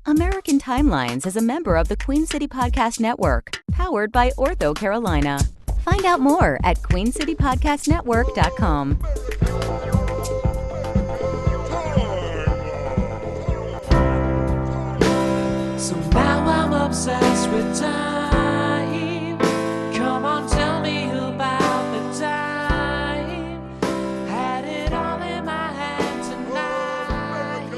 American Timelines is a member of the Queen City Podcast Network, powered by Ortho Carolina. Find out more at queencitypodcastnetwork.com. So now I'm obsessed with time. Come on, tell me about the time. Had it all in my hand tonight.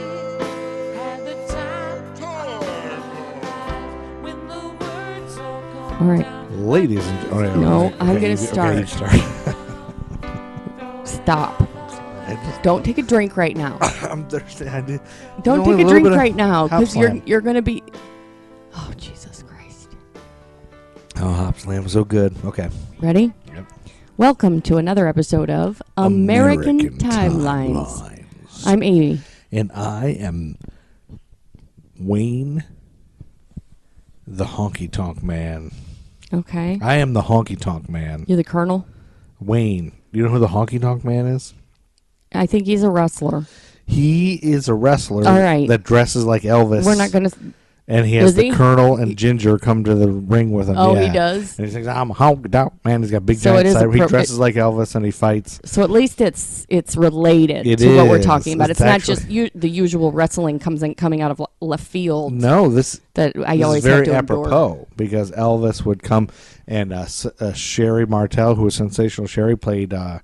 Had the time of my life when the words all come. All right. Ladies and gentlemen. No, I'm going to start. Okay, you start. Stop. Don't take a drink right now. I'm thirsty. Don't take a drink right now because you're going to be. Oh, Jesus Christ. Oh, Hop Slam, so good. Okay. Ready? Yep. Welcome to another episode of American Timelines. I'm Amy. And I am Wayne, the honky tonk man. Okay. I am the honky tonk man. You're the Colonel? Wayne. You know who the honky tonk man is? I think he's a wrestler. He is a wrestler All right. that dresses like Elvis. We're not going to... And he has the Colonel and Ginger come to the ring with him. Oh, yeah. he does? And he's like, I'm a honky tonk man. He's got big So giant it is side. He dresses like Elvis and he fights. So at least it's related It to what we're is. talking about. It's not just actually- the usual wrestling coming out of left field. No, this That I this always is very have to endure. apropos because Elvis would come and Sherry Martel, who was Sensational Sherry, played. I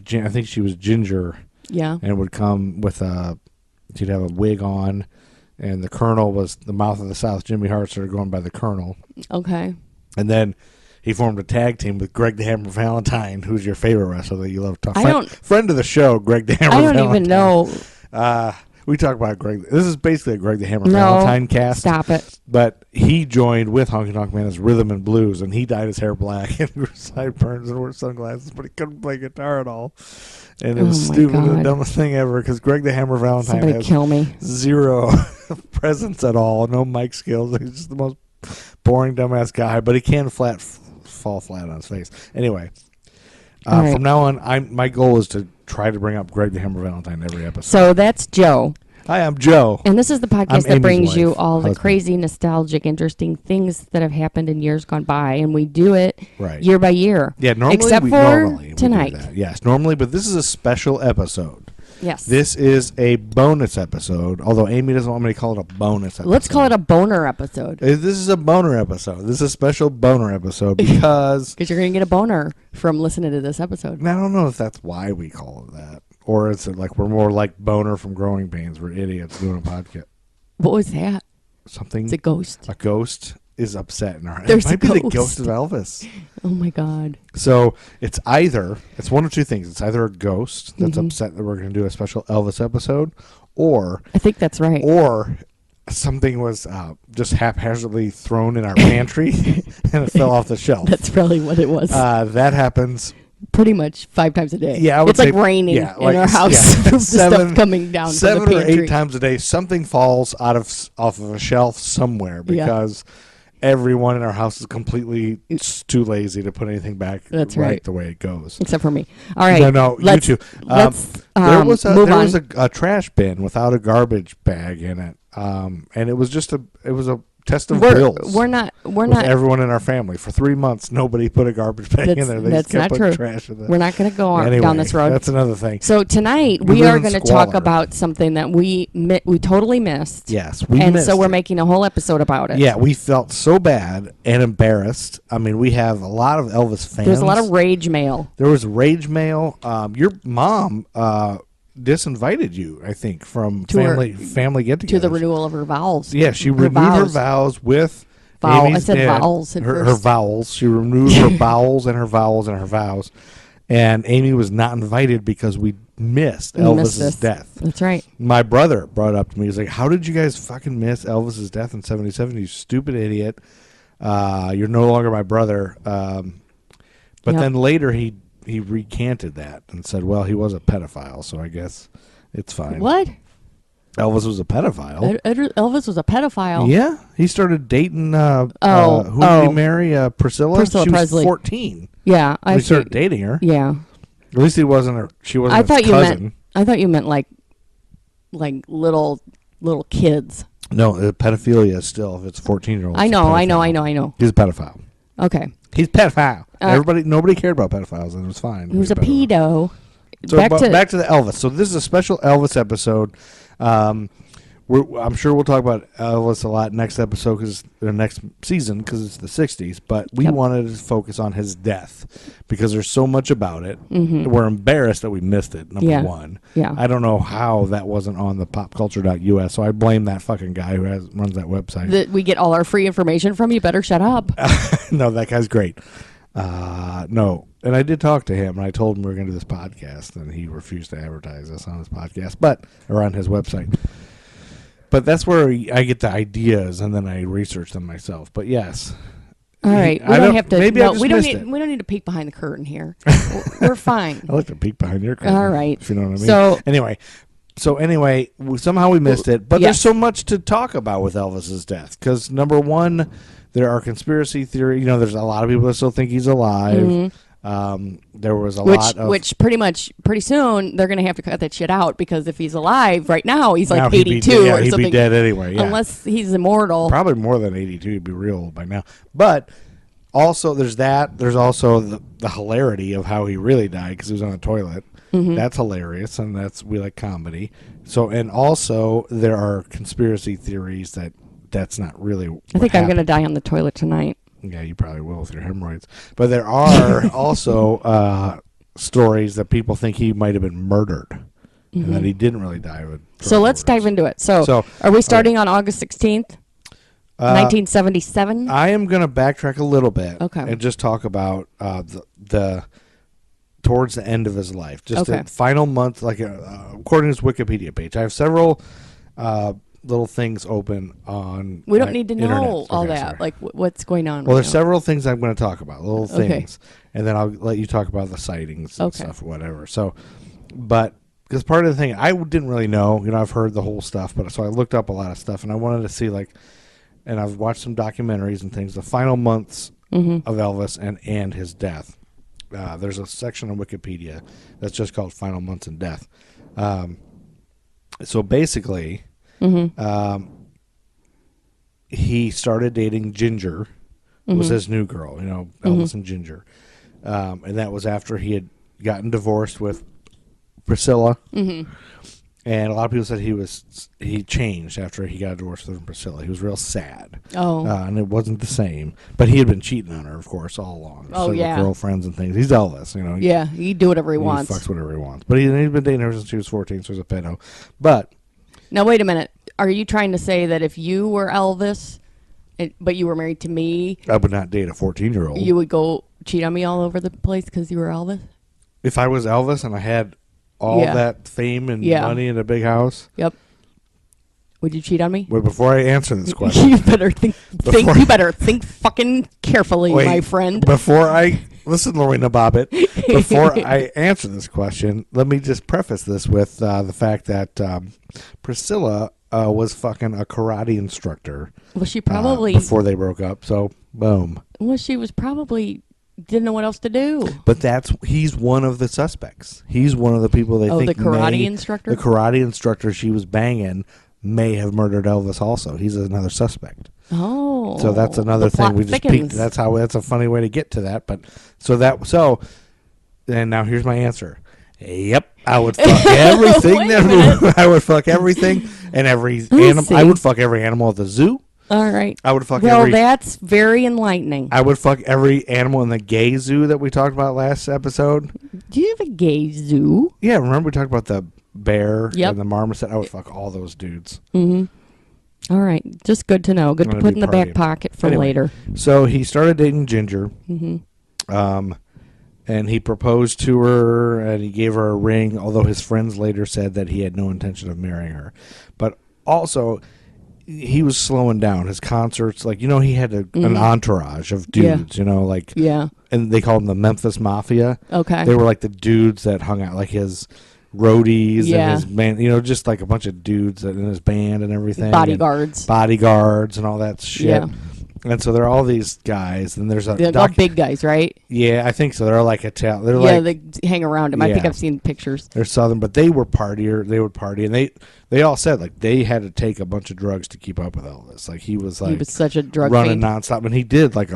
think she was Ginger. Yeah. And would come with she'd have a wig on, and the Colonel was the Mouth of the South. Jimmy Hart started going by the Colonel. Okay. And then he formed a tag team with Greg the Hammer Valentine, who's your favorite wrestler that you love. Friend of the show, Greg the Hammer Valentine. I don't even know. We talk about Greg. This is basically a Greg the Hammer Valentine cast. Stop it. But he joined with Honky Tonk Man as Rhythm and Blues, and he dyed his hair black and grew sideburns and wore sunglasses, but he couldn't play guitar at all. And it was stupid and the dumbest thing ever because Greg the Hammer Valentine Somebody has kill me. zero presence at all, no mic skills. He's just the most boring, dumbass guy, but he can fall flat on his face. Anyway, right. From now on, my goal is to try to bring up Greg the Hammer Valentine every episode. So that's Joe. Hi, I'm Joe. And this is the podcast that Amy's brings you wife, all the husband. crazy, nostalgic, interesting things that have happened in years gone by. And we do it Right. year by year. Yeah, normally Except we for do tonight. that. Yes, normally, but this is a special episode. Yes. This is a bonus episode, although Amy doesn't want me to call it a bonus episode. Let's call it a boner episode. This is a boner episode. This is a special boner episode because... Because you're going to get a boner from listening to this episode. I don't know if that's why we call it that. Or it's like we're more like Boner from Growing Pains. We're idiots doing a podcast. What was that? Something. It's a ghost. A ghost is upset in our... There's it might a be the ghost. ghost of Elvis. Oh, my God. So it's one of two things. It's either a ghost that's upset that we're going to do a special Elvis episode, or... I think that's right. Or something was just haphazardly thrown in our pantry and it fell off the shelf. That's probably what it was. That happens... Pretty much 5 times a day. Yeah, I would it's say, like raining in our house. Yeah, The stuff coming down from the 7 or pantry. 8 times a day, something falls off of a shelf somewhere because everyone in our house is completely too lazy to put anything back That's right. the way it goes. Except for me. All right. No, you two. There was a trash bin without a garbage bag in it, and it was a test of wills. We're not. Everyone in our family for 3 months. Nobody put a garbage bag in there. They that's just kept not putting true. trash in there. We're not going to go Anyway, down this road. That's another thing. So tonight We we live are in going to talk squalor. about something that we totally missed. Yes, so we're making a whole episode about it. Yeah, we felt so bad and embarrassed. I mean, we have a lot of Elvis fans. There's a lot of rage mail. There was rage mail. Your mom disinvited you, I think, from family get-togethers. To the renewal of her vows. Yeah, she renewed her vows with I said vowels at her first. vowels. She renewed her vowels and her vowels and her vows. And Amy was not invited because we missed Elvis's death. That's right. My brother brought it up to me. He's like, how did you guys fucking miss Elvis's death in 77? You stupid idiot. You're no longer my brother. But then later he recanted that and said, well, he was a pedophile, so I guess it's fine. What? Elvis was a pedophile. Elvis was a pedophile. Yeah. He started dating, who did he marry? Priscilla? Priscilla she was Presley. 14. Yeah. He started dating her. Yeah. At least she wasn't his cousin. I thought you meant like little little kids. No, pedophilia is still, if it's a 14-year-old. I know. He's a pedophile. Okay. He's a pedophile. Nobody cared about pedophiles, and it was fine. He was a pedo. So back to the Elvis. So this is a special Elvis episode. I'm sure we'll talk about Elvis a lot next episode, next season, because it's the 60s. But we wanted to focus on his death because there's so much about it. Mm-hmm. We're embarrassed that we missed it, number one. Yeah. I don't know how that wasn't on the popculture.us, so I blame that fucking guy who runs that website. That we get all our free information from. You better shut up. No, that guy's great. No. And I did talk to him, and I told him we were going to do this podcast, and he refused to advertise us on his podcast, or on his website. But that's where I get the ideas, and then I research them myself. But yes. All right. We don't have to. Maybe no, I just we don't missed need. it. We don't need to peek behind the curtain here. We're fine. I like to peek behind your curtain. All right. If you know what I mean. So anyway, somehow we missed it. But there's so much to talk about with Elvis's death. Because number one, there are conspiracy theories. There's a lot of people that still think he's alive. Mm-hmm. There was which pretty soon they're going to have to cut that shit out, because if he's alive right now, he's like 82 or something. He'd be dead anyway. Yeah. Unless he's immortal. Probably more than 82. He'd be real old by now. But also there's that. There's also the hilarity of how he really died, because he was on the toilet. Mm-hmm. That's hilarious, and we like comedy. So, and also there are conspiracy theories that's not really what I think happened. I'm going to die on the toilet tonight. Yeah, you probably will with your hemorrhoids. But there are also stories that people think he might have been murdered, and that he didn't really die of it. So let's dive into it. So are we starting on August 16th, 1977? I am going to backtrack a little bit, and just talk about the towards the end of his life, just the final month, like according to his Wikipedia page. I have several little things open on. We don't need to know internet. all that. Sorry. Like what's going on. Well, there's several things I'm going to talk about, little things, and then I'll let you talk about the sightings and stuff, whatever. So, but because part of the thing I didn't really know, I've heard the whole stuff, but so I looked up a lot of stuff, and I wanted to see and I've watched some documentaries and things. The final months of Elvis and his death. There's a section on Wikipedia that's just called "Final Months and Death." So basically. He started dating Ginger, was his new girl, Elvis and Ginger. And that was after he had gotten divorced with Priscilla. Mm-hmm. And a lot of people said he changed after he got divorced from Priscilla. He was real sad. Oh. And it wasn't the same. But he had been cheating on her, of course, all along. Oh, with girlfriends and things. He's Elvis, Yeah, he do whatever he wants. He fucks whatever he wants. But he's been dating her since she was 14, so he's a pedo. But... Now, wait a minute. Are you trying to say that if you were Elvis, but you were married to me... I would not date a 14-year-old. You would go cheat on me all over the place because you were Elvis? If I was Elvis and I had all that fame and money in a big house... Yep. Would you cheat on me? Well, before I answer this question... You better think fucking carefully, my friend. Before I... Listen, Lorena Bobbitt, before I answer this question, let me just preface this with the fact that Priscilla was fucking a karate instructor. Well, she probably... before they broke up, so boom. Well, she was probably... didn't know what else to do. But he's one of the suspects. He's one of the people they think the karate instructor? The karate instructor she was banging may have murdered Elvis also. He's another suspect. Oh. So that's another thing. We just peeked. That's a funny way to get to that. But and now here's my answer. Yep. I would fuck everything. I would fuck everything and every animal. I would fuck every animal at the zoo. All right. I would fuck that's very enlightening. I would fuck every animal in the gay zoo that we talked about last episode. Do you have a gay zoo? Yeah, remember we talked about the bear and the marmoset? I would fuck all those dudes. Mm-hmm. All right. Just good to know. Good to put in the back pocket for later. So he started dating Ginger. Mm-hmm. And he proposed to her, and he gave her a ring, although his friends later said that he had no intention of marrying her. But also... he was slowing down his concerts. He had an entourage of dudes, and they called them the Memphis Mafia. Okay. They were like the dudes that hung out, like his roadies and his band, just like a bunch of dudes in his band and everything. Bodyguards. Bodyguards and all that shit. And so there are all these guys, and there's a They're all big guys, right? Yeah, I think so. They're like Italian. They're Yeah, like, they hang around him. I think Yeah. I've seen pictures. they're Southern, but they were partier. They would party, and they all said like they had to take a bunch of drugs to keep up with Elvis. Like he was He was such a drug running fiend. nonstop, and he did like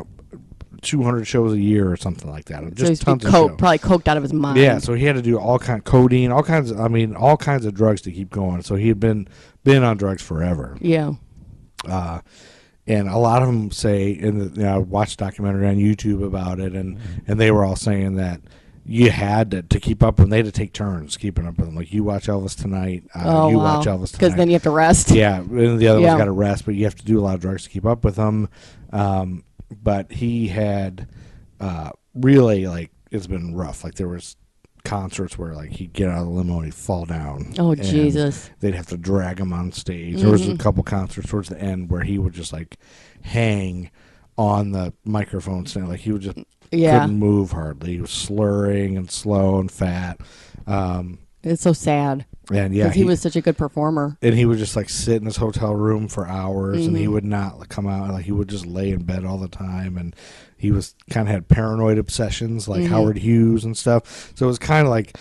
200 shows a year or something like that. So Just he's tons of shows. probably coked out of his mind. Yeah, so he had to do codeine, all kinds of, all kinds of drugs to keep going. So he had been on drugs forever. Yeah. And a lot of them say, I watched a documentary on YouTube about it, and they were all saying that you had to keep up with them. They had to take turns keeping up with them. Like, you watch Elvis tonight, Oh, you wow. watch Elvis tonight. Because then you have to rest. Yeah, and the other Yeah. one's got to rest, but you have to do a lot of drugs to keep up with them. But he had really, like, it's been rough. Like, there was concerts where, like, he'd get out of the limo and he'd fall down. Oh, and Jesus. They'd have to drag him on stage. There was a couple concerts towards the end where he would just, like, hang on the microphone stand. Like, he would just couldn't move hardly. He was slurring and slow and fat. It's so sad. And yeah, Because he was such a good performer. and he would just like sit in his hotel room for hours, and he Mm-hmm. would not like, come out. Like, he would just lay in bed all the time, and he was kind of had paranoid obsessions like Mm-hmm. Howard Hughes and stuff. So it was kind of like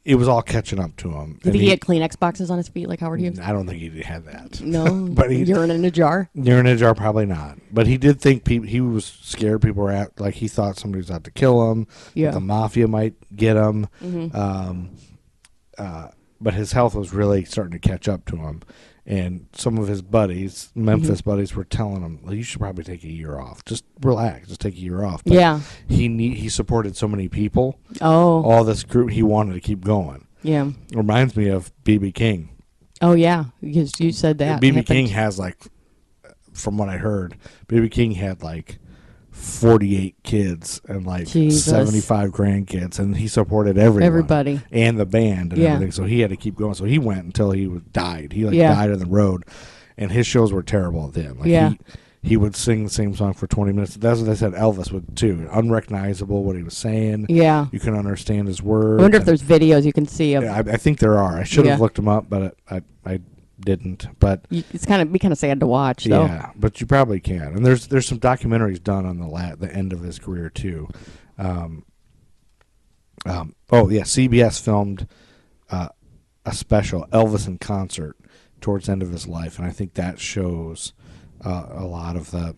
it was all catching up to him. Did And he get Kleenex boxes on his feet like Howard Hughes? I don't think he had that. No. But he- Urine in a jar? Urine in a jar, probably not. But he did think he was scared people were like, he thought somebody was out to kill him. Yeah. The mafia might get him. But his health was really starting to catch up to him. And some of his buddies, Memphis buddies, were telling him, well, you should probably take a year off. Just relax. Just take a year off. But Yeah. he supported so many people. Oh. All this group, he wanted to keep going. Yeah. It reminds me of B.B. King. Oh, yeah. Because you said that. B.B. happened. King has, like, from what I heard, B.B. King had, like, 48 kids and, like, Jesus. 75 grandkids, and he supported everyone. Everybody. And the band and Yeah. everything, so he had to keep going. So he went until he died. He, like, Yeah. died on the road, and his shows were terrible at the end. Like, Yeah. he would sing the same song for 20 minutes. That's what they said Elvis would, too. Unrecognizable, what he was saying. Yeah. You couldn't understand his words. I wonder if and- there's videos you can see of. Yeah, I think there are. I should have Yeah. looked them up, but I didn't. But It's be kind of sad to watch, though. yeah, but you probably can. And there's some documentaries done on the end of his career too. CBS filmed a special, Elvis in Concert, towards the end of his life, and I think that shows a lot of the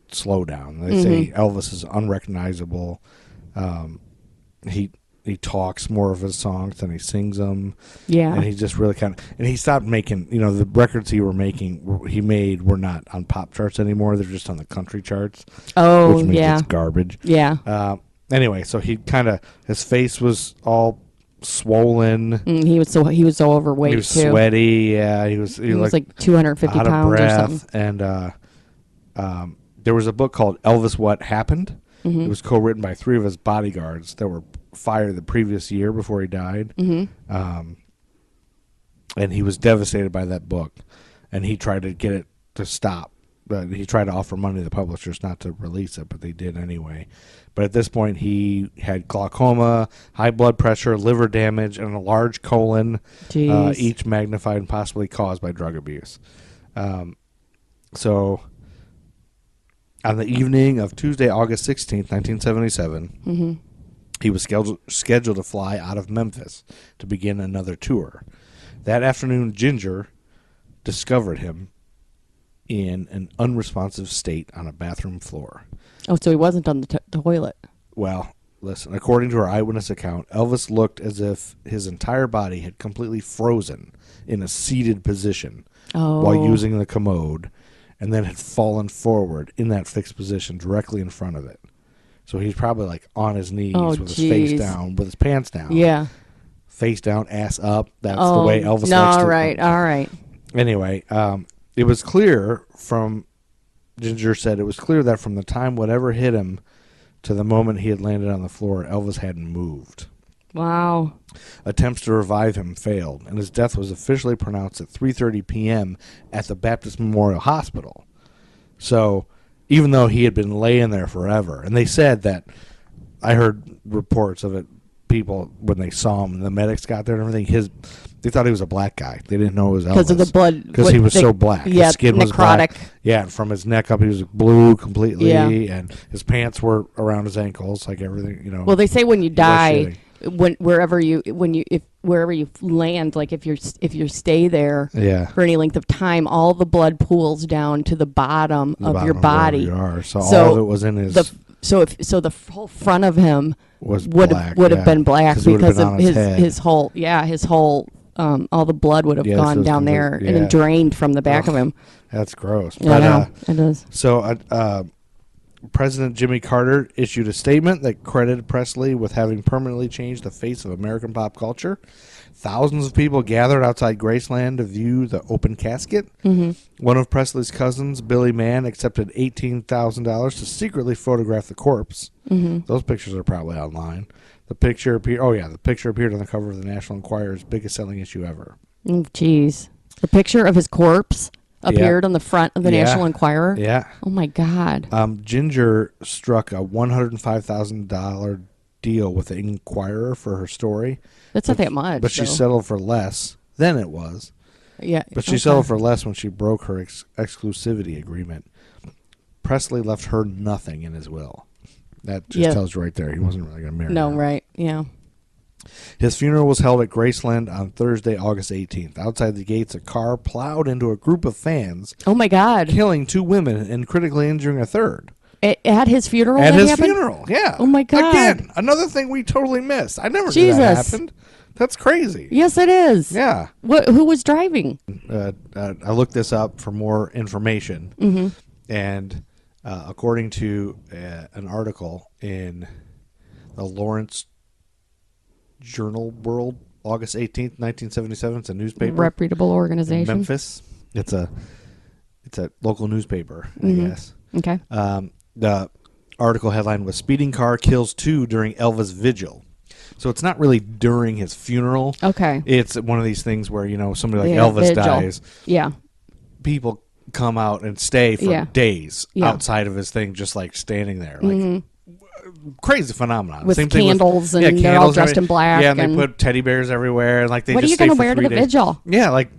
slowdown. They say Elvis is unrecognizable. He talks more of his songs than he sings them. Yeah. And he just really and he stopped making, the records he made were not on pop charts anymore. They're just on the country charts. Oh, which means yeah. it's garbage. Yeah. Anyway, so his face was all swollen. He was so overweight, He was too. sweaty. Yeah, he was like 250 out of pounds or breath. something. And there was a book called Elvis What Happened. Mm-hmm. It was co-written by 3 of his bodyguards that were fired the previous year before he died. Mm-hmm. And he was devastated by that book, and he tried to get it to stop. He tried to offer money to the publishers not to release it, but they did anyway. But at this point, he had glaucoma, high blood pressure, liver damage, and a large colon, Jeez. each magnified and possibly caused by drug abuse. So on the evening of Tuesday, August 16th, 1977, he was scheduled to fly out of Memphis to begin another tour. That afternoon, Ginger discovered him in an unresponsive state on a bathroom floor. Oh, so he wasn't on the toilet. Well, listen, according to her eyewitness account, Elvis looked as if his entire body had completely frozen in a seated position while using the commode, and then had fallen forward in that fixed position directly in front of it. So he's probably like on his knees with his face down, with his pants down. Yeah. Face down, ass up. That's the way Elvis likes to. All right. Anyway, it was clear Ginger said it was clear that from the time whatever hit him to the moment he had landed on the floor, Elvis hadn't moved. Wow. Attempts to revive him failed, and his death was officially pronounced at 3:30 p.m. at the Baptist Memorial Hospital. So, even though he had been laying there forever, and they said that, I heard reports of it, people, when they saw him, and the medics got there and everything, They thought he was a black guy. They didn't know it was Elvis. Because of the blood. Because he was so black. Yeah, his skin was necrotic. black. Yeah, and from his neck up, he was blue completely. Yeah. And his pants were around his ankles, like everything, you know. Well, they say when you was die, shitty. wherever you land, like if you stay there Yeah. for any length of time, all the blood pools down to the bottom of your wherever body. you are. So So all of it was in his... So the whole front of him was would black, have been black 'Cause it would have because been of on head. his whole all the blood would have Yeah, gone so it's down complete- there yeah. and then drained from the back of him. That's gross. Yeah, But, I know. It is. So President Jimmy Carter issued a statement that credited Presley with having permanently changed the face of American pop culture. Thousands of people gathered outside Graceland to view the open casket. Mm-hmm. One of Presley's cousins, Billy Mann, accepted $18,000 to secretly photograph the corpse. Mm-hmm. Those pictures are probably online. The picture appeared. Oh yeah, the picture appeared on the cover of the National Enquirer's biggest selling issue ever. Jeez. The picture of his corpse appeared on the front of the National Enquirer? Yeah. Oh, my God. Ginger struck a $105,000 deal with the Enquirer for her story. That's not that much. But she though. settled for less than it was. Yeah. But she settled for less when she broke her exclusivity agreement. Presley left her nothing in his will. That just tells you right there. He wasn't really going to marry her. No, right. Yeah. His funeral was held at Graceland on Thursday, August 18th. Outside the gates, a car plowed into a group of fans, Oh, my God. killing 2 women and critically injuring a third. At his funeral? At that his happened? funeral, yeah. Oh, my God. Again, another thing we totally missed. I never knew Jesus. that happened. That's crazy. Yes, it is. Yeah. Who was driving? I looked this up for more information, Mm-hmm. and according to an article in the Lawrence Journal World, August 18th, 1977, it's a newspaper. Reputable in organization. Memphis. It's a local newspaper, Mm-hmm. I guess. Okay. The article headline was "Speeding Car Kills 2 During Elvis Vigil." So it's not really during his funeral. Okay. It's one of these things where, you know, somebody like Yeah, Elvis vigil. dies. Yeah. People come out and stay for days Yeah. outside of his thing, just like standing there. Like, Mm-hmm. crazy phenomenon. With Same thing candles and yeah, they're all candles dressed in black Yeah, and and- they put teddy bears everywhere. And like they What are just you stay going to for wear to 3 the days. vigil? Yeah, like,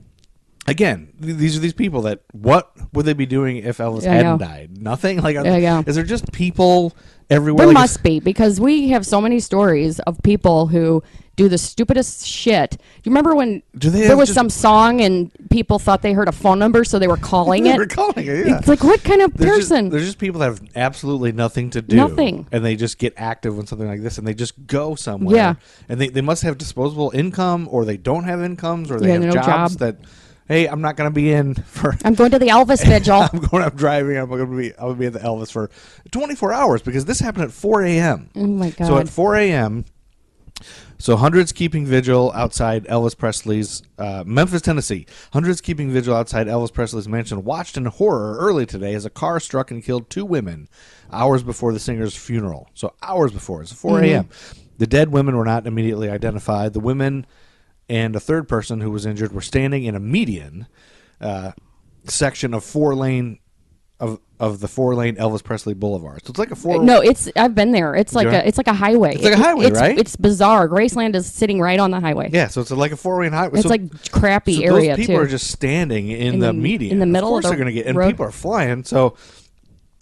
again, these are these people that, what would they be doing if Elvis Yeah, I hadn't know. died? Nothing? Like, Yeah. is there just people everywhere? There Like, must be, because we have so many stories of people who do the stupidest shit. Do you remember when Do they there have was just- some song and people thought they heard a phone number, so they were calling they it? were calling it, yeah. It's like, what kind of There's person? there's just people that have absolutely nothing to do. Nothing. And they just get active when something like this, and they just go somewhere. Yeah. And they must have disposable income, or they don't have incomes, or they Yeah, have no jobs job. that, hey, I'm not going to be in for... I'm going to the Elvis vigil. I'm driving. I'm going to be at the Elvis for 24 hours, because this happened at 4 a.m. Oh, my God. So at 4 a.m., so hundreds keeping vigil outside Elvis Presley's Memphis, Tennessee. Hundreds keeping vigil outside Elvis Presley's mansion watched in horror early today as a car struck and killed 2 women hours before the singer's funeral. So hours before. It's 4 a.m. The dead women were not immediately identified. The women and a third person who was injured were standing in a median section of 4-lane of the 4-lane Elvis Presley Boulevard. So it's like a 4. No, I've been there. It's like Yeah. it's like a highway. It's like a highway, right? It's bizarre. Graceland is sitting right on the highway. Yeah, so it's like a 4-lane highway. It's so, like crappy so area those people too. are just standing in the median. in the middle Of of course the they're going to get, and road. people are flying. So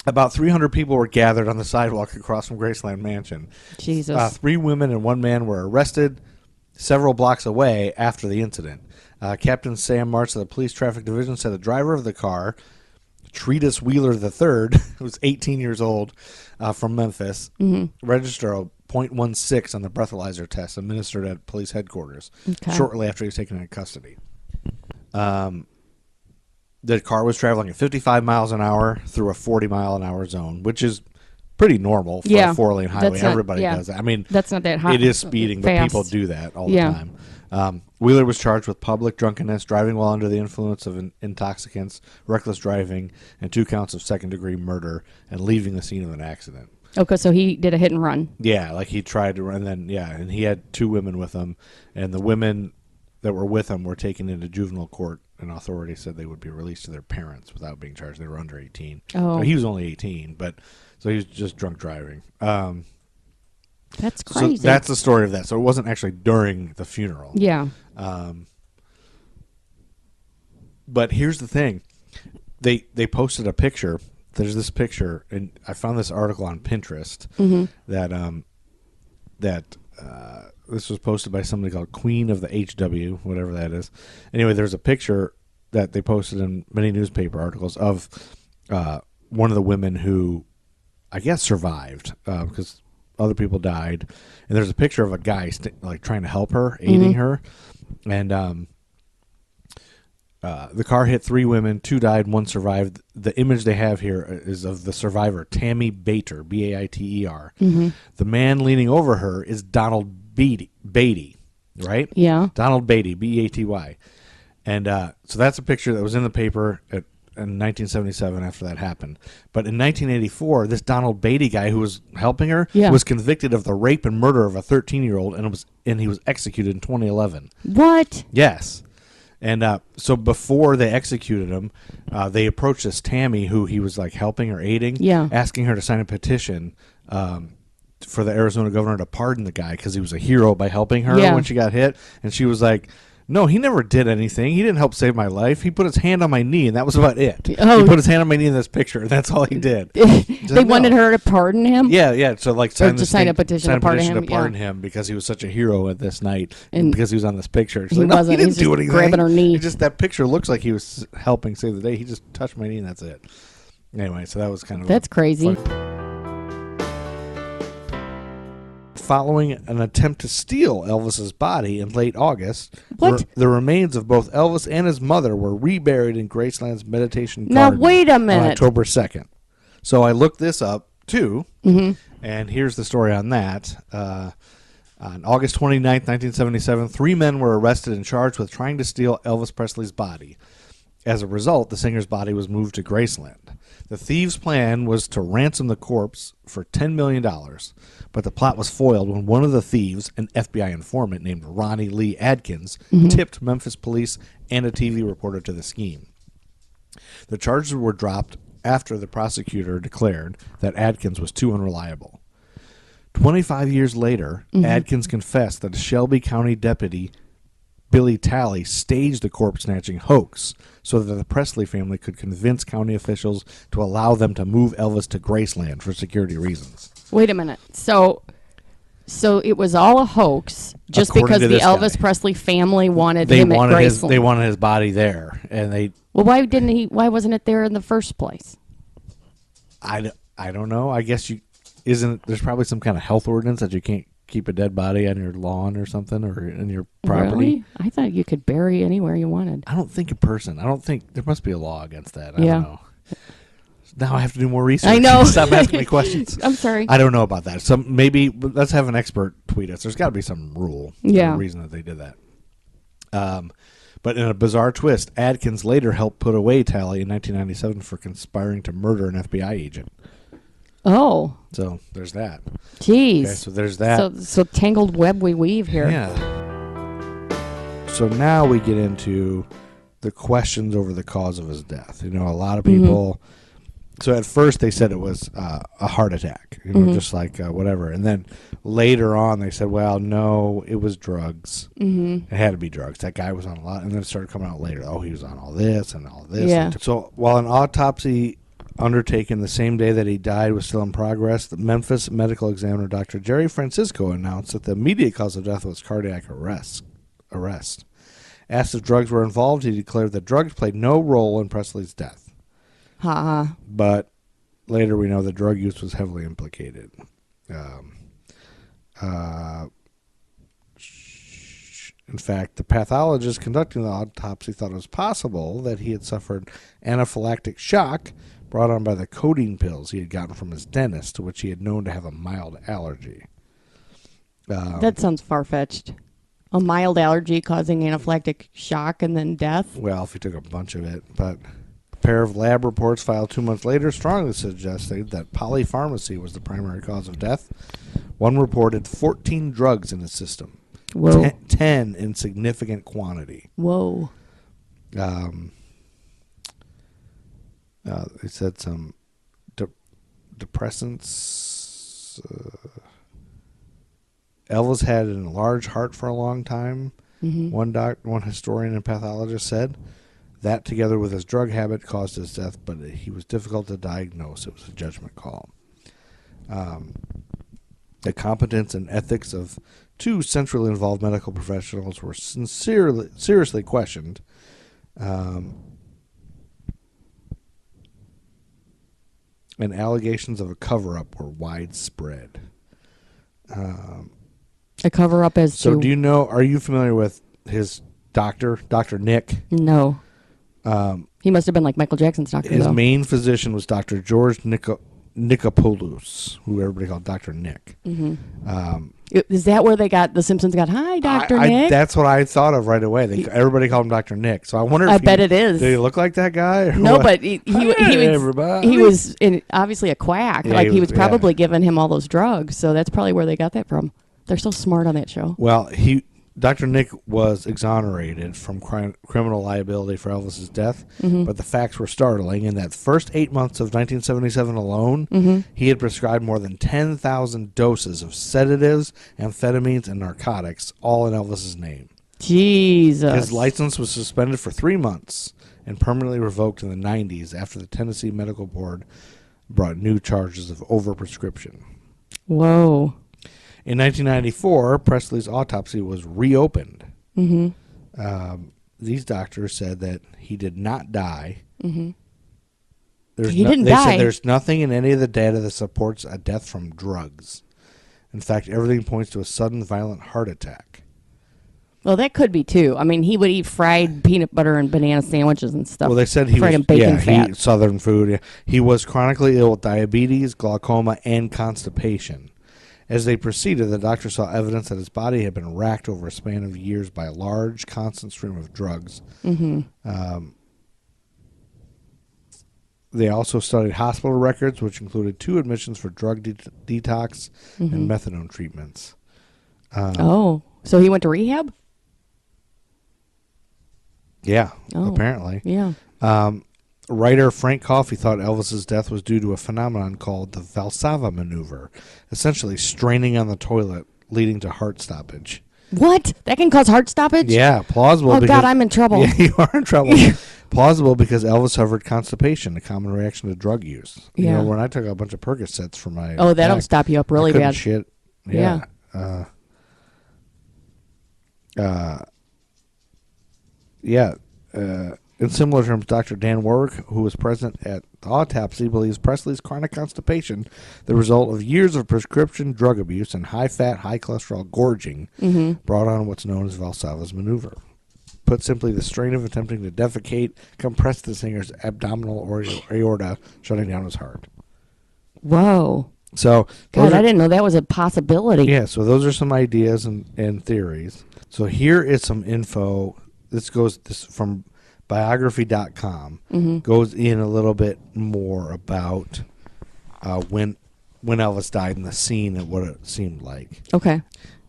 about 300 people were gathered on the sidewalk across from Graceland Mansion. Jesus. 3 women and 1 man were arrested several blocks away after the incident. Captain Sam March of the Police Traffic Division said the driver of the car, Treatus Wheeler III, who was 18 years old, from Memphis, registered a .16 on the breathalyzer test administered at police headquarters shortly after he was taken into custody. The car was traveling at 55 miles an hour through a 40-mile-an-hour zone, which is pretty normal for a 4-lane highway. That's not- Everybody yeah. does that. I mean, That's not that hot. it is speeding, but fast. people do that all the Yeah. time. Wheeler was charged with public drunkenness, driving while under the influence of intoxicants, reckless driving, and 2 counts of second-degree murder, and leaving the scene of an accident. Okay, so he did a hit and run. Yeah, like he tried to run, and he had 2 women with him, and the women that were with him were taken into juvenile court, and authorities said they would be released to their parents without being charged. They were under 18. Oh. So he was only 18, but so he was just drunk driving. That's crazy. So that's the story of that. So it wasn't actually during the funeral. Yeah. But here's the thing. They posted a picture. There's this picture, and I found this article on Pinterest that this was posted by somebody called Queen of the HW, whatever that is. Anyway, there's a picture that they posted in many newspaper articles of one of the women who, I guess, survived because other people died. And there's a picture of a guy trying to help her, aiding her, and the car hit 3 women, 2 died, 1 survived. The image they have here is of the survivor, Tammy Bater, Baiter. The man leaning over her is Donald Beatty, right? Yeah. Donald Beatty, Baty. And so that's a picture that was in the paper in 1977 after that happened. But in 1984, this Donald Beatty guy who was helping her was convicted of the rape and murder of a 13-year-old, and he was executed in 2011. What? Yes. And so before they executed him, they approached this Tammy, who he was like helping or aiding, asking her to sign a petition for the Arizona governor to pardon the guy because he was a hero by helping her when she got hit. And she was like, no, he never did anything. He didn't help save my life. He put his hand on my knee, and that was about it. Oh. He put his hand on my knee in this picture, and that's all he did. They wanted her to pardon him? Yeah. So sign a petition to pardon him because he was such a hero at this night, and because he was on this picture. He wasn't. He didn't do anything. Grabbing her knee. That picture looks like he was helping save the day. He just touched my knee, and that's it. Anyway, so that was kind of that's crazy. Following an attempt to steal Elvis's body in late August, the remains of both Elvis and his mother were reburied in Graceland's meditation garden. Now, wait a minute. On October 2nd. So I looked this up, too, and here's the story on that. On August 29th, 1977, 3 men were arrested and charged with trying to steal Elvis Presley's body. As a result, the singer's body was moved to Graceland. The thieves' plan was to ransom the corpse for $10 million, but the plot was foiled when one of the thieves, an FBI informant named Ronnie Lee Adkins, tipped Memphis police and a TV reporter to the scheme. The charges were dropped after the prosecutor declared that Adkins was too unreliable. 25 years later, Adkins confessed that a Shelby County deputy, Billy Talley, staged the corpse-snatching hoax so that the Presley family could convince county officials to allow them to move Elvis to Graceland for security reasons. Wait a minute. So it was all a hoax just According because the Elvis Presley family wanted him at Graceland. They wanted his body there, and they. Well, why wasn't it there in the first place? I don't know. I guess there's probably some kind of health ordinance that you can't keep a dead body on your lawn or something, or in your property. Really? I thought you could bury anywhere you wanted. I don't think there must be a law against that. I don't know. Now I have to do more research. I know. Stop asking me questions. I'm sorry. I don't know about that. Maybe let's have an expert tweet us. There's got to be some rule. Yeah. Reason that they did that. But in a bizarre twist, Adkins later helped put away Talley in 1997 for conspiring to murder an FBI agent. Oh. So there's that. Jeez. Okay, so there's that. So tangled web we weave here. Yeah. So now we get into the questions over the cause of his death. A lot of people. So at first they said it was a heart attack, just like whatever. And then later on they said, well, no, it was drugs. It had to be drugs. That guy was on a lot. And then it started coming out later. Oh, he was on all this and all this. Yeah. So while an autopsy undertaken the same day that he died was still in progress, the Memphis medical examiner, Dr. Jerry Francisco, announced that the immediate cause of death was cardiac arrest. Asked if drugs were involved, he declared that drugs played no role in Presley's death. But later we know that drug use was heavily implicated. In fact, the pathologist conducting the autopsy thought it was possible that he had suffered anaphylactic shock brought on by the codeine pills he had gotten from his dentist, to which he had known to have a mild allergy. That sounds far-fetched. A mild allergy causing anaphylactic shock and then death? Well, if he took a bunch of it. But a pair of lab reports filed 2 months later strongly suggested that polypharmacy was the primary cause of death. One reported 14 drugs in his system. Whoa. 10 in significant quantity. Whoa. They said some depressants. Elvis had an enlarged heart for a long time. One historian and pathologist said. That, together with his drug habit, caused his death, but he was difficult to diagnose. It was a judgment call. The competence and ethics of two centrally involved medical professionals were seriously questioned. And allegations of a cover-up were widespread. A cover-up as So to... do you know, are you familiar with his doctor, Dr. Nick? No. He must have been like Michael Jackson's doctor, His though. main physician was Dr. George Nikopoulos, who everybody called Dr. Nick. Mm-hmm. Is that where the Simpsons got, hi, Dr. Nick? That's what I thought of right away. Everybody called him Dr. Nick. So I wonder if bet it is. Did he look like that guy? Or No, what? but he was obviously a quack. Yeah, he was probably giving him all those drugs, so that's probably where they got that from. They're so smart on that show. Well, Dr. Nick was exonerated from criminal liability for Elvis's death, but the facts were startling. In that first 8 months of 1977 alone, he had prescribed more than 10,000 doses of sedatives, amphetamines, and narcotics, all in Elvis's name. Jesus. His license was suspended for 3 months and permanently revoked in the 90s after the Tennessee Medical Board brought new charges of overprescription. Whoa. In 1994, Presley's autopsy was reopened. These doctors said that he did not die. He They didn't die. said there's nothing in any of the data that supports a death from drugs. In fact, everything points to a sudden violent heart attack. Well, that could be, too. I mean, he would eat fried peanut butter and banana sandwiches and stuff. Well, they said he fried was and bacon fat. Southern food. Yeah. He was chronically ill with diabetes, glaucoma, and constipation. As they proceeded, the doctor saw evidence that his body had been racked over a span of years by a large, constant stream of drugs. They also studied hospital records, which included 2 admissions for drug detox and methadone treatments. So he went to rehab? Yeah, apparently. Yeah. Writer Frank Coffey thought Elvis's death was due to a phenomenon called the Valsalva maneuver, essentially straining on the toilet, leading to heart stoppage. What? That can cause heart stoppage? Yeah, plausible. Oh, God, I'm in trouble. Yeah, you are in trouble. Plausible because Elvis suffered constipation, a common reaction to drug use. You know, when I took a bunch of Percocets for my that'll stop you up really bad. Shit. Yeah. In similar terms, Dr. Dan Warwick, who was present at the autopsy, believes Presley's chronic constipation, the result of years of prescription drug abuse and high-fat, high-cholesterol gorging, brought on what's known as Valsalva's maneuver. Put simply, the strain of attempting to defecate compressed the singer's abdominal aorta, shutting down his heart. Whoa. So, God, I didn't know that was a possibility. Yeah, so those are some ideas and theories. So here is some info. This from biography.com. Goes in a little bit more about when Elvis died and the scene and what it seemed like. Okay.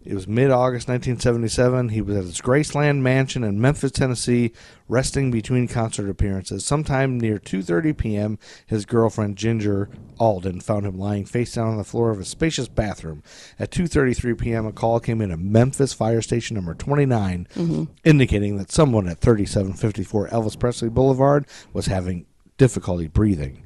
It was mid-August 1977. He was at his Graceland mansion in Memphis, Tennessee, resting between concert appearances. Sometime near 2:30 p.m., his girlfriend, Ginger Alden, found him lying face down on the floor of a spacious bathroom. At 2:33 p.m., a call came in at Memphis Fire Station number 29, indicating that someone at 3754 Elvis Presley Boulevard was having difficulty breathing.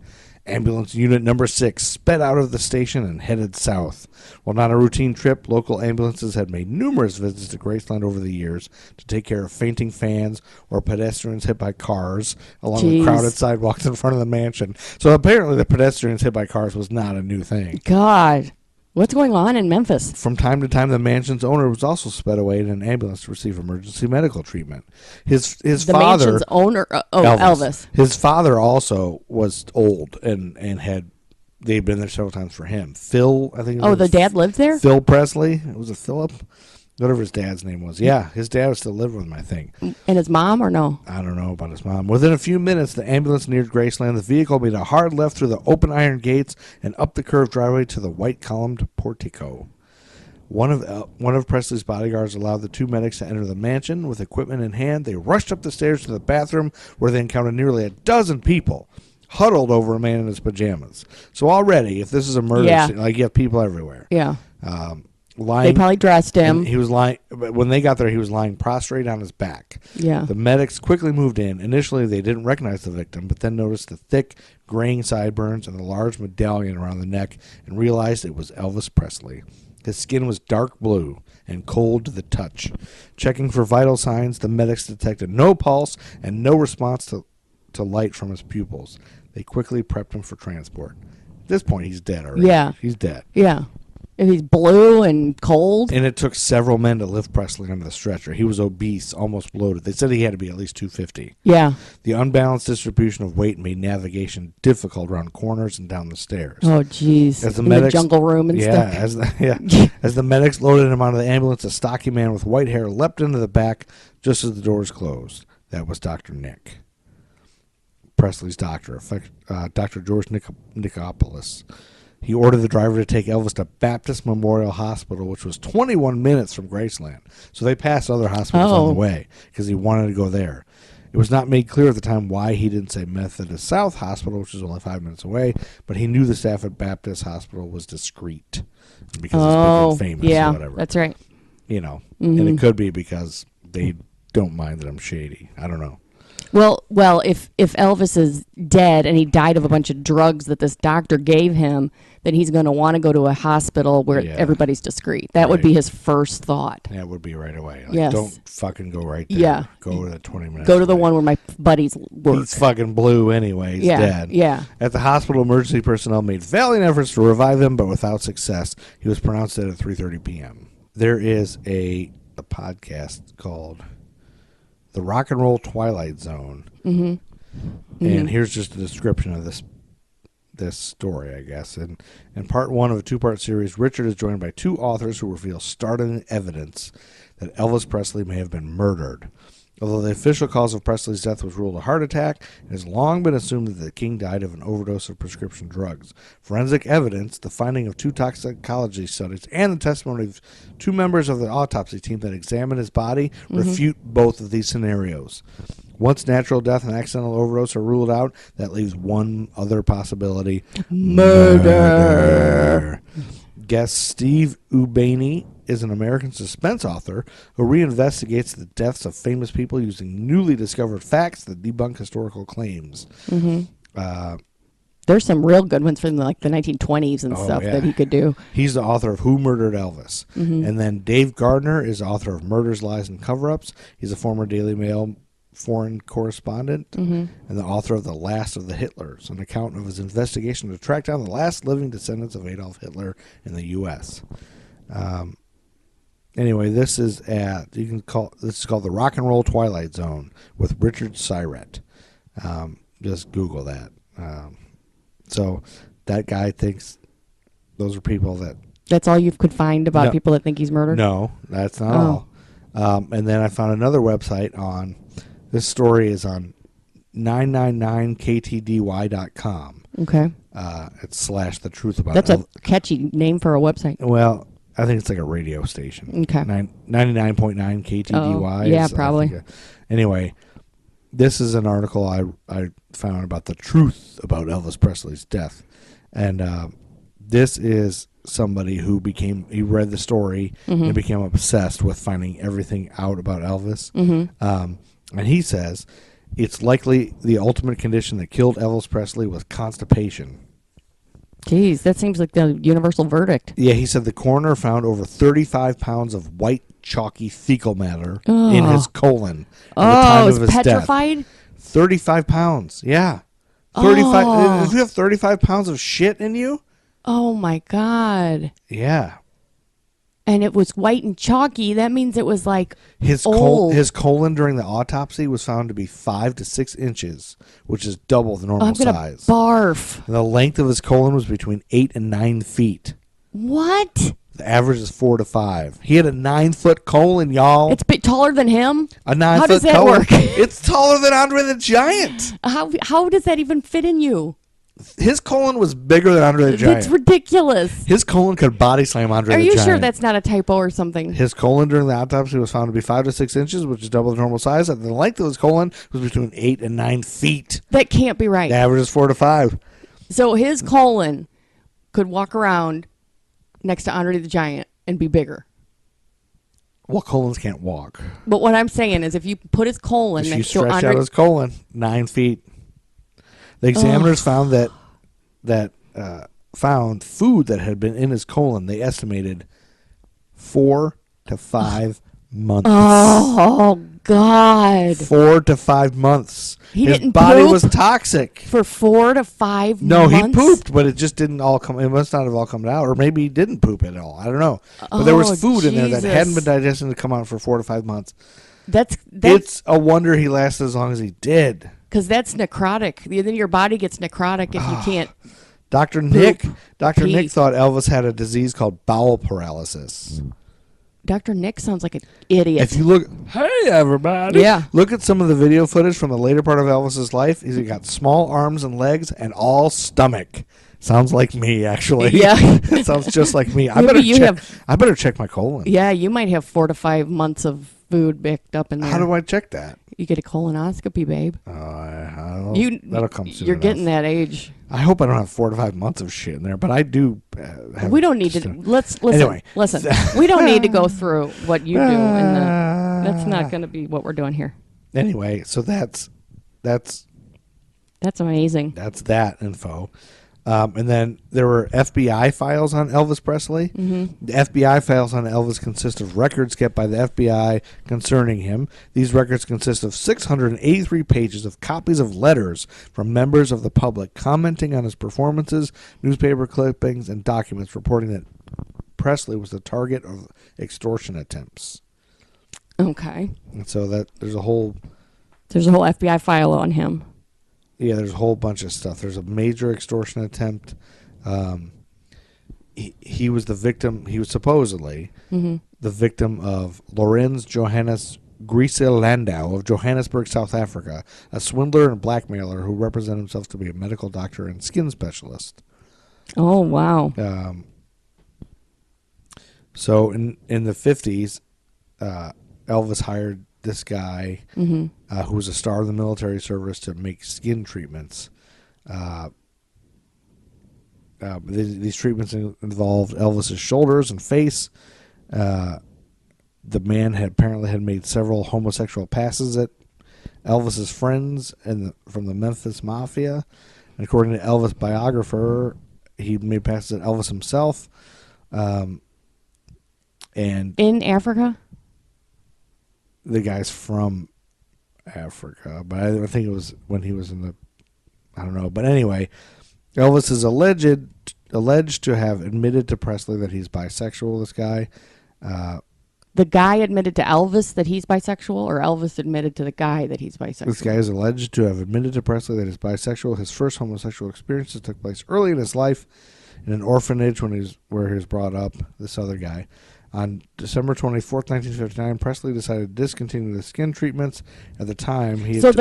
Ambulance unit number 6 sped out of the station and headed south. While not a routine trip, local ambulances had made numerous visits to Graceland over the years to take care of fainting fans or pedestrians hit by cars along the crowded sidewalks in front of the mansion. So apparently the pedestrians hit by cars was not a new thing. God. What's going on in Memphis? From time to time, the mansion's owner was also sped away in an ambulance to receive emergency medical treatment. His the father, mansion's owner, Elvis. His father also was old and they'd been there several times for him. Phil, I think. The dad lived there. Phil Presley. Was it Philip? Whatever his dad's name was. Yeah, his dad was still living with him, I think. And his mom, or no? I don't know about his mom. Within a few minutes, the ambulance neared Graceland. The vehicle made a hard left through the open iron gates and up the curved driveway to the white columned portico. One of Presley's bodyguards allowed the 2 medics to enter the mansion. With equipment in hand, they rushed up the stairs to the bathroom, where they encountered nearly a dozen people huddled over a man in his pajamas. So already, if this is a murder scene, like you have people everywhere. Yeah. They probably dressed him. He was lying. When they got there, he was lying prostrate on his back. Yeah. The medics quickly moved in. Initially, they didn't recognize the victim, but then noticed the thick, graying sideburns and the large medallion around the neck and realized it was Elvis Presley. His skin was dark blue and cold to the touch. Checking for vital signs, the medics detected no pulse and no response to light from his pupils. They quickly prepped him for transport. At this point, he's dead already. Yeah. He's dead. Yeah. If he's blue and cold. And it took several men to lift Presley onto the stretcher. He was obese, almost bloated. They said he had to be at least 250. Yeah. The unbalanced distribution of weight made navigation difficult around corners and down the stairs. Oh, jeez. As the In medics, the jungle room and stuff. As the medics loaded him onto the ambulance, a stocky man with white hair leapt into the back just as the doors closed. That was Dr. Nick. Presley's doctor, Dr. George Nicopolis. He ordered the driver to take Elvis to Baptist Memorial Hospital, which was 21 minutes from Graceland. So they passed other hospitals on the way because he wanted to go there. It was not made clear at the time why he didn't say Methodist South Hospital, which is only 5 minutes away, but he knew the staff at Baptist Hospital was discreet because it's become famous or whatever. That's right. You know, and it could be because they don't mind that I'm shady. I don't know. Well, if Elvis is dead and he died of a bunch of drugs that this doctor gave him, then he's going to want to go to a hospital where everybody's discreet. That would be his first thought. That would be right away. Like, yes. Don't fucking go right there. Yeah. Go to the 20 minutes. Go to the one where my buddies work. He's fucking blue anyway. He's dead. Yeah. At the hospital, emergency personnel made valiant efforts to revive him, but without success. He was pronounced dead at 3:30 p.m. There is a podcast called The Rock and Roll Twilight Zone. And here's just a description of this story, I guess. In part one of a two-part series, Richard is joined by two authors who reveal startling evidence that Elvis Presley may have been murdered. Although the official cause of Presley's death was ruled a heart attack, it has long been assumed that the king died of an overdose of prescription drugs. Forensic evidence, the finding of two toxicology studies, and the testimony of two members of the autopsy team that examined his body refute both of these scenarios. Once natural death and accidental overdose are ruled out, that leaves one other possibility. Murder. Guest Steve Ubaney is an American suspense author who reinvestigates the deaths of famous people using newly discovered facts that debunk historical claims. There's some real good ones from like the 1920s and stuff that he could do. He's the author of Who Murdered Elvis. And then Dave Gardner is author of Murders, Lies, and Cover-Ups. He's a former Daily Mail foreign correspondent and the author of The Last of the Hitlers, an account of his investigation to track down the last living descendants of Adolf Hitler in the U.S. Anyway, this is called The Rock and Roll Twilight Zone with Richard Syrett. Just Google that. So that guy thinks those are people that... That's all you could find about people that think he's murdered? No, that's not all. And then I found another website on... This story is on 999ktdy.com. Okay. It's / the truth about That's a catchy name for a website. Well, I think it's like a radio station. Okay. 99.9 KTDY. Yeah, probably. Anyway, this is an article I found about the truth about Elvis Presley's death. And this is somebody who he read the story and became obsessed with finding everything out about Elvis. And he says, it's likely the ultimate condition that killed Elvis Presley was constipation. Jeez, that seems like the universal verdict. Yeah, he said the coroner found over 35 pounds of white, chalky fecal matter in his colon at the time of his petrified? death. 35 pounds, yeah. 35. If you have 35 pounds of shit in you? Oh, my God. Yeah. And it was white and chalky. That means it was like his colon during the autopsy was found to be 5 to 6 inches, which is double the normal size. Barf. And the length of his colon was between 8 and 9 feet. What? The average is 4 to 5. He had a 9-foot colon, y'all. It's a bit taller than him. A 9-foot colon. How does that work? It's taller than Andre the Giant. How does that even fit in you? His colon was bigger than Andre the Giant. It's ridiculous. His colon could body slam Andre the Giant. Are you sure that's not a typo or something? His colon during the autopsy was found to be 5 to 6 inches, which is double the normal size. And the length of his colon was between 8 and 9 feet. That can't be right. The average is 4 to 5. So his colon could walk around next to Andre the Giant. and be bigger. Well, colons can't walk. But what I'm saying is if you put his colon If you next to stretch out his colon 9 feet. The examiners found found food that had been in his colon. They estimated 4 to 5 months. Oh, God. 4 to 5 months. He His didn't body poop was toxic. for 4 to 5 No, months? he pooped, but it just didn't all come. It must not have all come out, or maybe he didn't poop at all. I don't know. But there was food in there that hadn't been digested to come out for 4 to 5 months. That's It's a wonder he lasted as long as he did. because that's necrotic. Then your body gets necrotic if you can't. Dr. Nick pee. thought Elvis had a disease called bowel paralysis. Dr. Nick sounds like an idiot. If you look, hey everybody, Yeah. look at some of the video footage from the later part of Elvis's life. He's got small arms and legs and all stomach. Sounds like me, actually. Yeah. It sounds just like me. I better check my colon. Yeah, you might have 4 to 5 months of food backed up in there. How do I check that? You get a colonoscopy, babe. I don't, that'll come soon You're enough. getting that age. I hope I don't have 4 to 5 months of shit in there, but I do. We don't need to. Listen. Anyway. Listen. We don't need to go through what you do. That's not going to be what we're doing here. Anyway, so that's amazing. That's that info. And then there were FBI files on Elvis Presley. Mm-hmm. The FBI files on Elvis consist of records kept by the FBI concerning him. These records consist of 683 pages of copies of letters from members of the public commenting on his performances, newspaper clippings, and documents reporting that Presley was the target of extortion attempts. Okay. And so there's a whole FBI file on him. Yeah, there's a whole bunch of stuff. There's a major extortion attempt. He was the victim. He was supposedly the victim of Lorenz Johannes Griesel Landau of Johannesburg, South Africa, a swindler and blackmailer who represented himself to be a medical doctor and skin specialist. Oh, wow. So in the 50s, Elvis hired this guy who was a star of the military service to make skin treatments. These treatments involved Elvis's shoulders and face. The man apparently had made several homosexual passes at Elvis's friends from the Memphis Mafia. And according to Elvis' biographer, he made passes at Elvis himself. And in Africa? The guy's from Africa, but I think it was when he was in the, I don't know. But anyway, Elvis is alleged to have admitted to Presley that he's bisexual. This guy. The guy admitted to Elvis that he's bisexual, or Elvis admitted to the guy that he's bisexual? This guy is alleged to have admitted to Presley that he's bisexual. His first homosexual experiences took place early in his life in an orphanage where he was brought up, this other guy. On December 24th, 1959, Presley decided to discontinue the skin treatments. At the time, so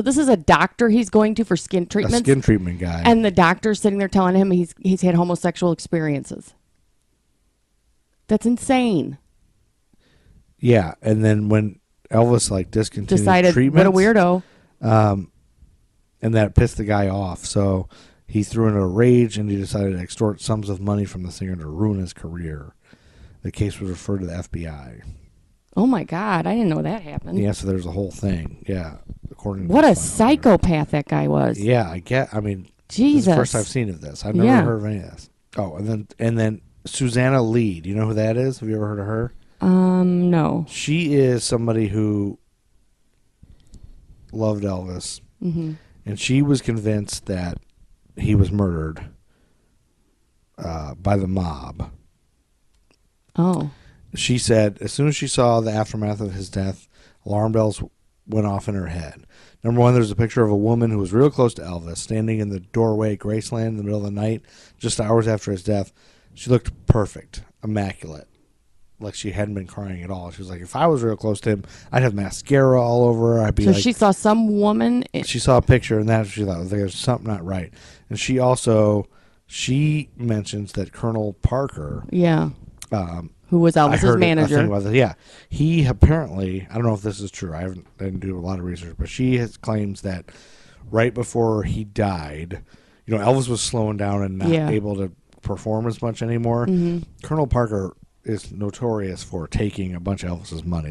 this is a doctor he's going to for skin treatments? A skin treatment guy. And the doctor's sitting there telling him he's had homosexual experiences. That's insane. Yeah, and then when Elvis discontinued decided, treatments, what a weirdo. And that pissed the guy off. So he threw in a rage and he decided to extort sums of money from the singer to ruin his career. The case was referred to the FBI. Oh my God, I didn't know that happened. Yeah, so there's a whole thing. Yeah, according to what a psychopath that guy was. Yeah, Jesus. This is the first I've seen of this. I've never heard of any of this. Oh, and then Susanna Lee. Do you know who that is? Have you ever heard of her? No. She is somebody who loved Elvis, and she was convinced that he was murdered by the mob. Oh. She said as soon as she saw the aftermath of his death, alarm bells went off in her head. Number one, there's a picture of a woman who was real close to Elvis, standing in the doorway at Graceland in the middle of the night, just hours after his death. She looked perfect, immaculate, like she hadn't been crying at all. She was like, if I was real close to him, I'd have mascara all over her. I'd be so she saw some woman. She saw a picture, and that's what she thought. There's something not right. And she mentions that Colonel Parker. Yeah. Who was Elvis's manager? Yeah, he apparently, I don't know if this is true. I didn't do a lot of research, but she claims that right before he died, Elvis was slowing down and not able to perform as much anymore. Colonel Parker is notorious for taking a bunch of Elvis's money.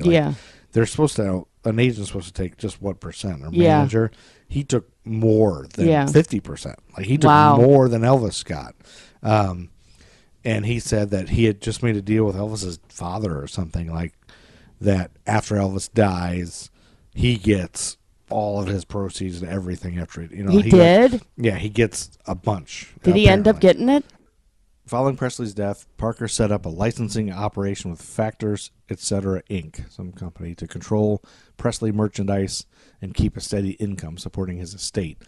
They're supposed to. An agent's supposed to take just what percent, or manager. He took more than 50%. Like he took more than Elvis got. And he said that he had just made a deal with Elvis's father or something like that. After Elvis dies, he gets all of his proceeds and everything after it. He did? He gets a bunch. Did he end up getting it? Following Presley's death, Parker set up a licensing operation with Factors, etc., Inc., some company, to control Presley merchandise and keep a steady income supporting his estate.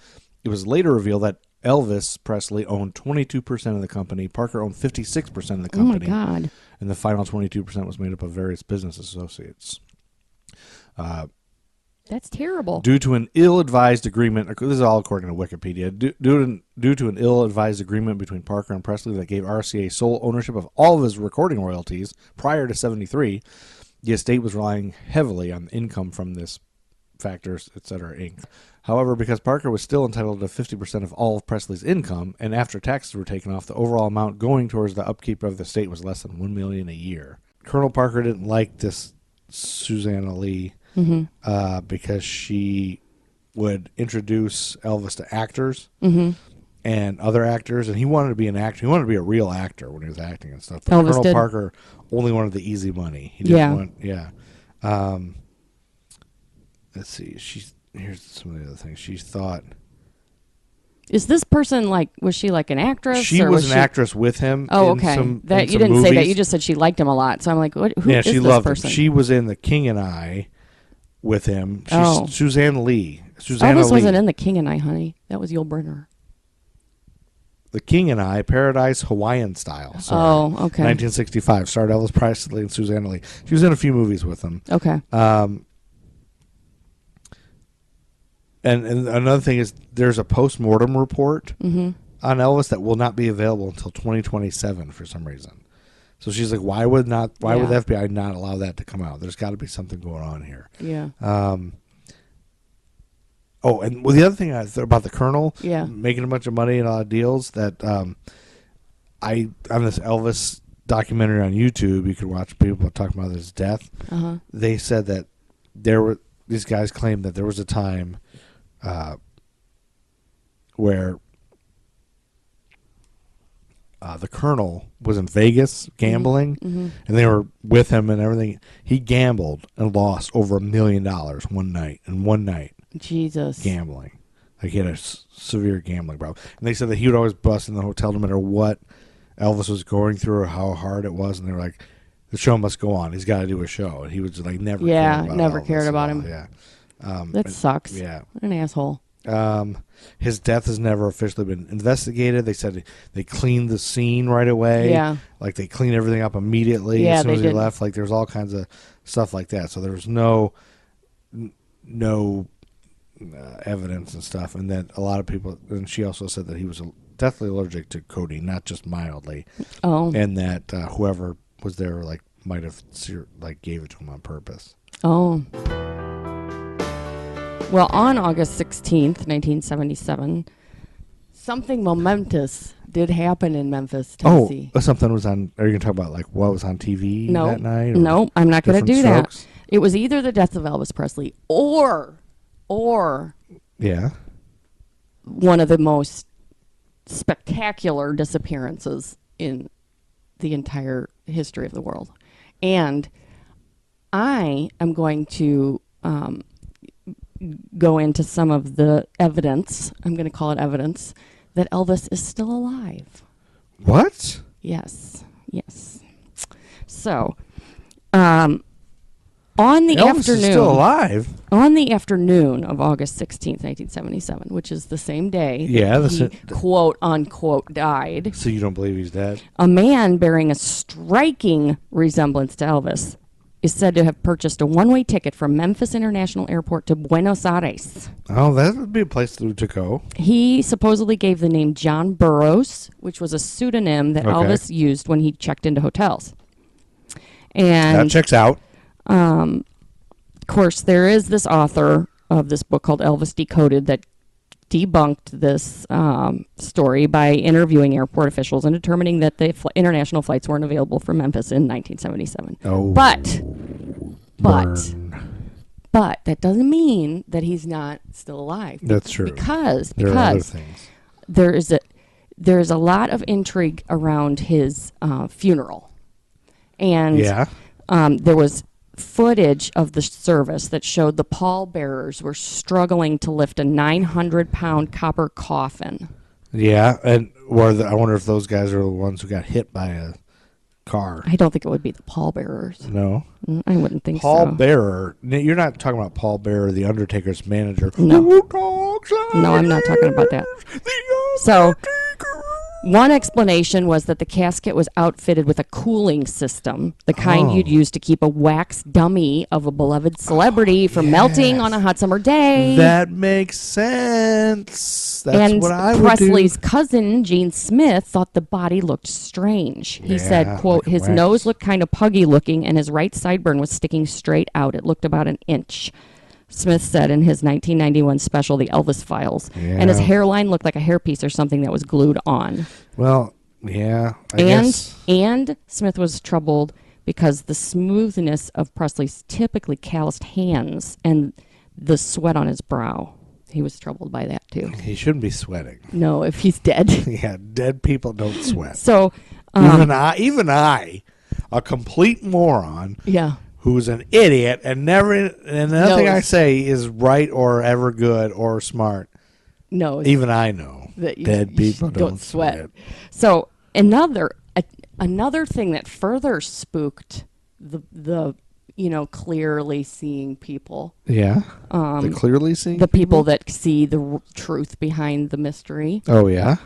It was later revealed that Elvis Presley owned 22% of the company. Parker owned 56% of the company. Oh, my God. And the final 22% was made up of various business associates. That's terrible. Due to an ill-advised agreement, this is all according to Wikipedia, due to an ill-advised agreement between Parker and Presley that gave RCA sole ownership of all of his recording royalties prior to 73, the estate was relying heavily on income from this Factors, etc., Inc. However, because Parker was still entitled to 50% of all of Presley's income, and after taxes were taken off, the overall amount going towards the upkeep of the estate was less than $1 million a year. Colonel Parker didn't like this Susanna Lee because she would introduce Elvis to actors and other actors, and he wanted to be an actor. He wanted to be a real actor when he was acting and stuff. But Elvis Colonel did. Parker only wanted the easy money. He didn't want, let's see. Here's some of the other things. She thought. Is this person was she like an actress? She was an actress with him. Oh, okay. That you didn't say that. You just said she liked him a lot. So I'm like, who is she this loved person? him. She was in The King and I with him. She's Suzanne Lee. Elvis wasn't in The King and I, honey. That was Yul Brynner. The King and I, Paradise Hawaiian Style. Sorry. Oh, okay. 1965. Starred Elvis Presley and Suzanne Lee. She was in a few movies with him. Okay. And another thing is there's a post-mortem report on Elvis that will not be available until 2027 for some reason. So she's like, why would the FBI not allow that to come out? There's got to be something going on here. Yeah. And the other thing I thought about the Colonel making a bunch of money and a lot of deals that on this Elvis documentary on YouTube, you could watch people talking about his death. They said that these guys claimed that there was a time where the Colonel was in Vegas gambling, and they were with him and everything. He gambled and lost over $1 million one night. Jesus. Gambling. Like he had a severe gambling problem. And they said that he would always bust in the hotel no matter what Elvis was going through or how hard it was. And they were like, the show must go on. He's got to do a show. And he was like, never cared about him. Yeah. That sucks. Yeah. What an asshole. His death has never officially been investigated. They said they cleaned the scene right away. Yeah. Like they cleaned everything up immediately as soon as he left. Like there's all kinds of stuff like that. So there was no evidence and stuff. And that a lot of people, and she also said that he was deathly allergic to codeine, not just mildly. Oh. And that whoever was there might have gave it to him on purpose. Oh. Well, on August 16th, 1977, something momentous did happen in Memphis, Tennessee. Oh, something was on. Are you going to talk about what was on TV that night? No, I'm not going to do that. It was either the death of Elvis Presley or one of the most spectacular disappearances in the entire history of the world. And I am going to go into some of the evidence, I'm going to call it evidence, that Elvis is still alive. What? Yes. So, on the Elvis afternoon, is still alive. On the afternoon of August 16th, 1977, which is the same day that he quote unquote died. So you don't believe he's dead? A man bearing a striking resemblance to Elvis is said to have purchased a one-way ticket from Memphis International Airport to Buenos Aires. Oh, that would be a place to go. He supposedly gave the name John Burroughs, which was a pseudonym that Elvis used when he checked into hotels. And that checks out. Of course, there is this author of this book called Elvis Decoded that debunked this story by interviewing airport officials and determining that the international flights weren't available from Memphis in 1977. Oh, but burn. that doesn't mean that he's not still alive. That's true. Because there are other things. there is a lot of intrigue around his funeral, and there was footage of the service that showed the pallbearers were struggling to lift a 900-pound copper coffin. Yeah, and I wonder if those guys are the ones who got hit by a car. I don't think it would be the pallbearers. No, I wouldn't think so. Pallbearer. You're not talking about Paul Bearer, the Undertaker's manager. No, I'm not talking about that. So, one explanation was that the casket was outfitted with a cooling system, the kind you'd use to keep a wax dummy of a beloved celebrity from melting on a hot summer day. That makes sense. That's what I would do. Presley's cousin, Gene Smith, thought the body looked strange. He said, quote, his nose looked kind of puggy looking and his right sideburn was sticking straight out. It looked about an inch. Smith said in his 1991 special, The Elvis Files. Yeah. And his hairline looked like a hairpiece or something that was glued on. Well, yeah, I guess. And Smith was troubled because the smoothness of Presley's typically calloused hands and the sweat on his brow. He was troubled by that, too. He shouldn't be sweating. No, if he's dead. Yeah, dead people don't sweat. So, even I, a complete moron. Yeah. Who's an idiot and nothing I say is right or ever good or smart. No, even I know that dead people don't sweat. So another thing that further spooked the clearly seeing people. Yeah. The clearly seeing the people that see the truth behind the mystery. Oh yeah.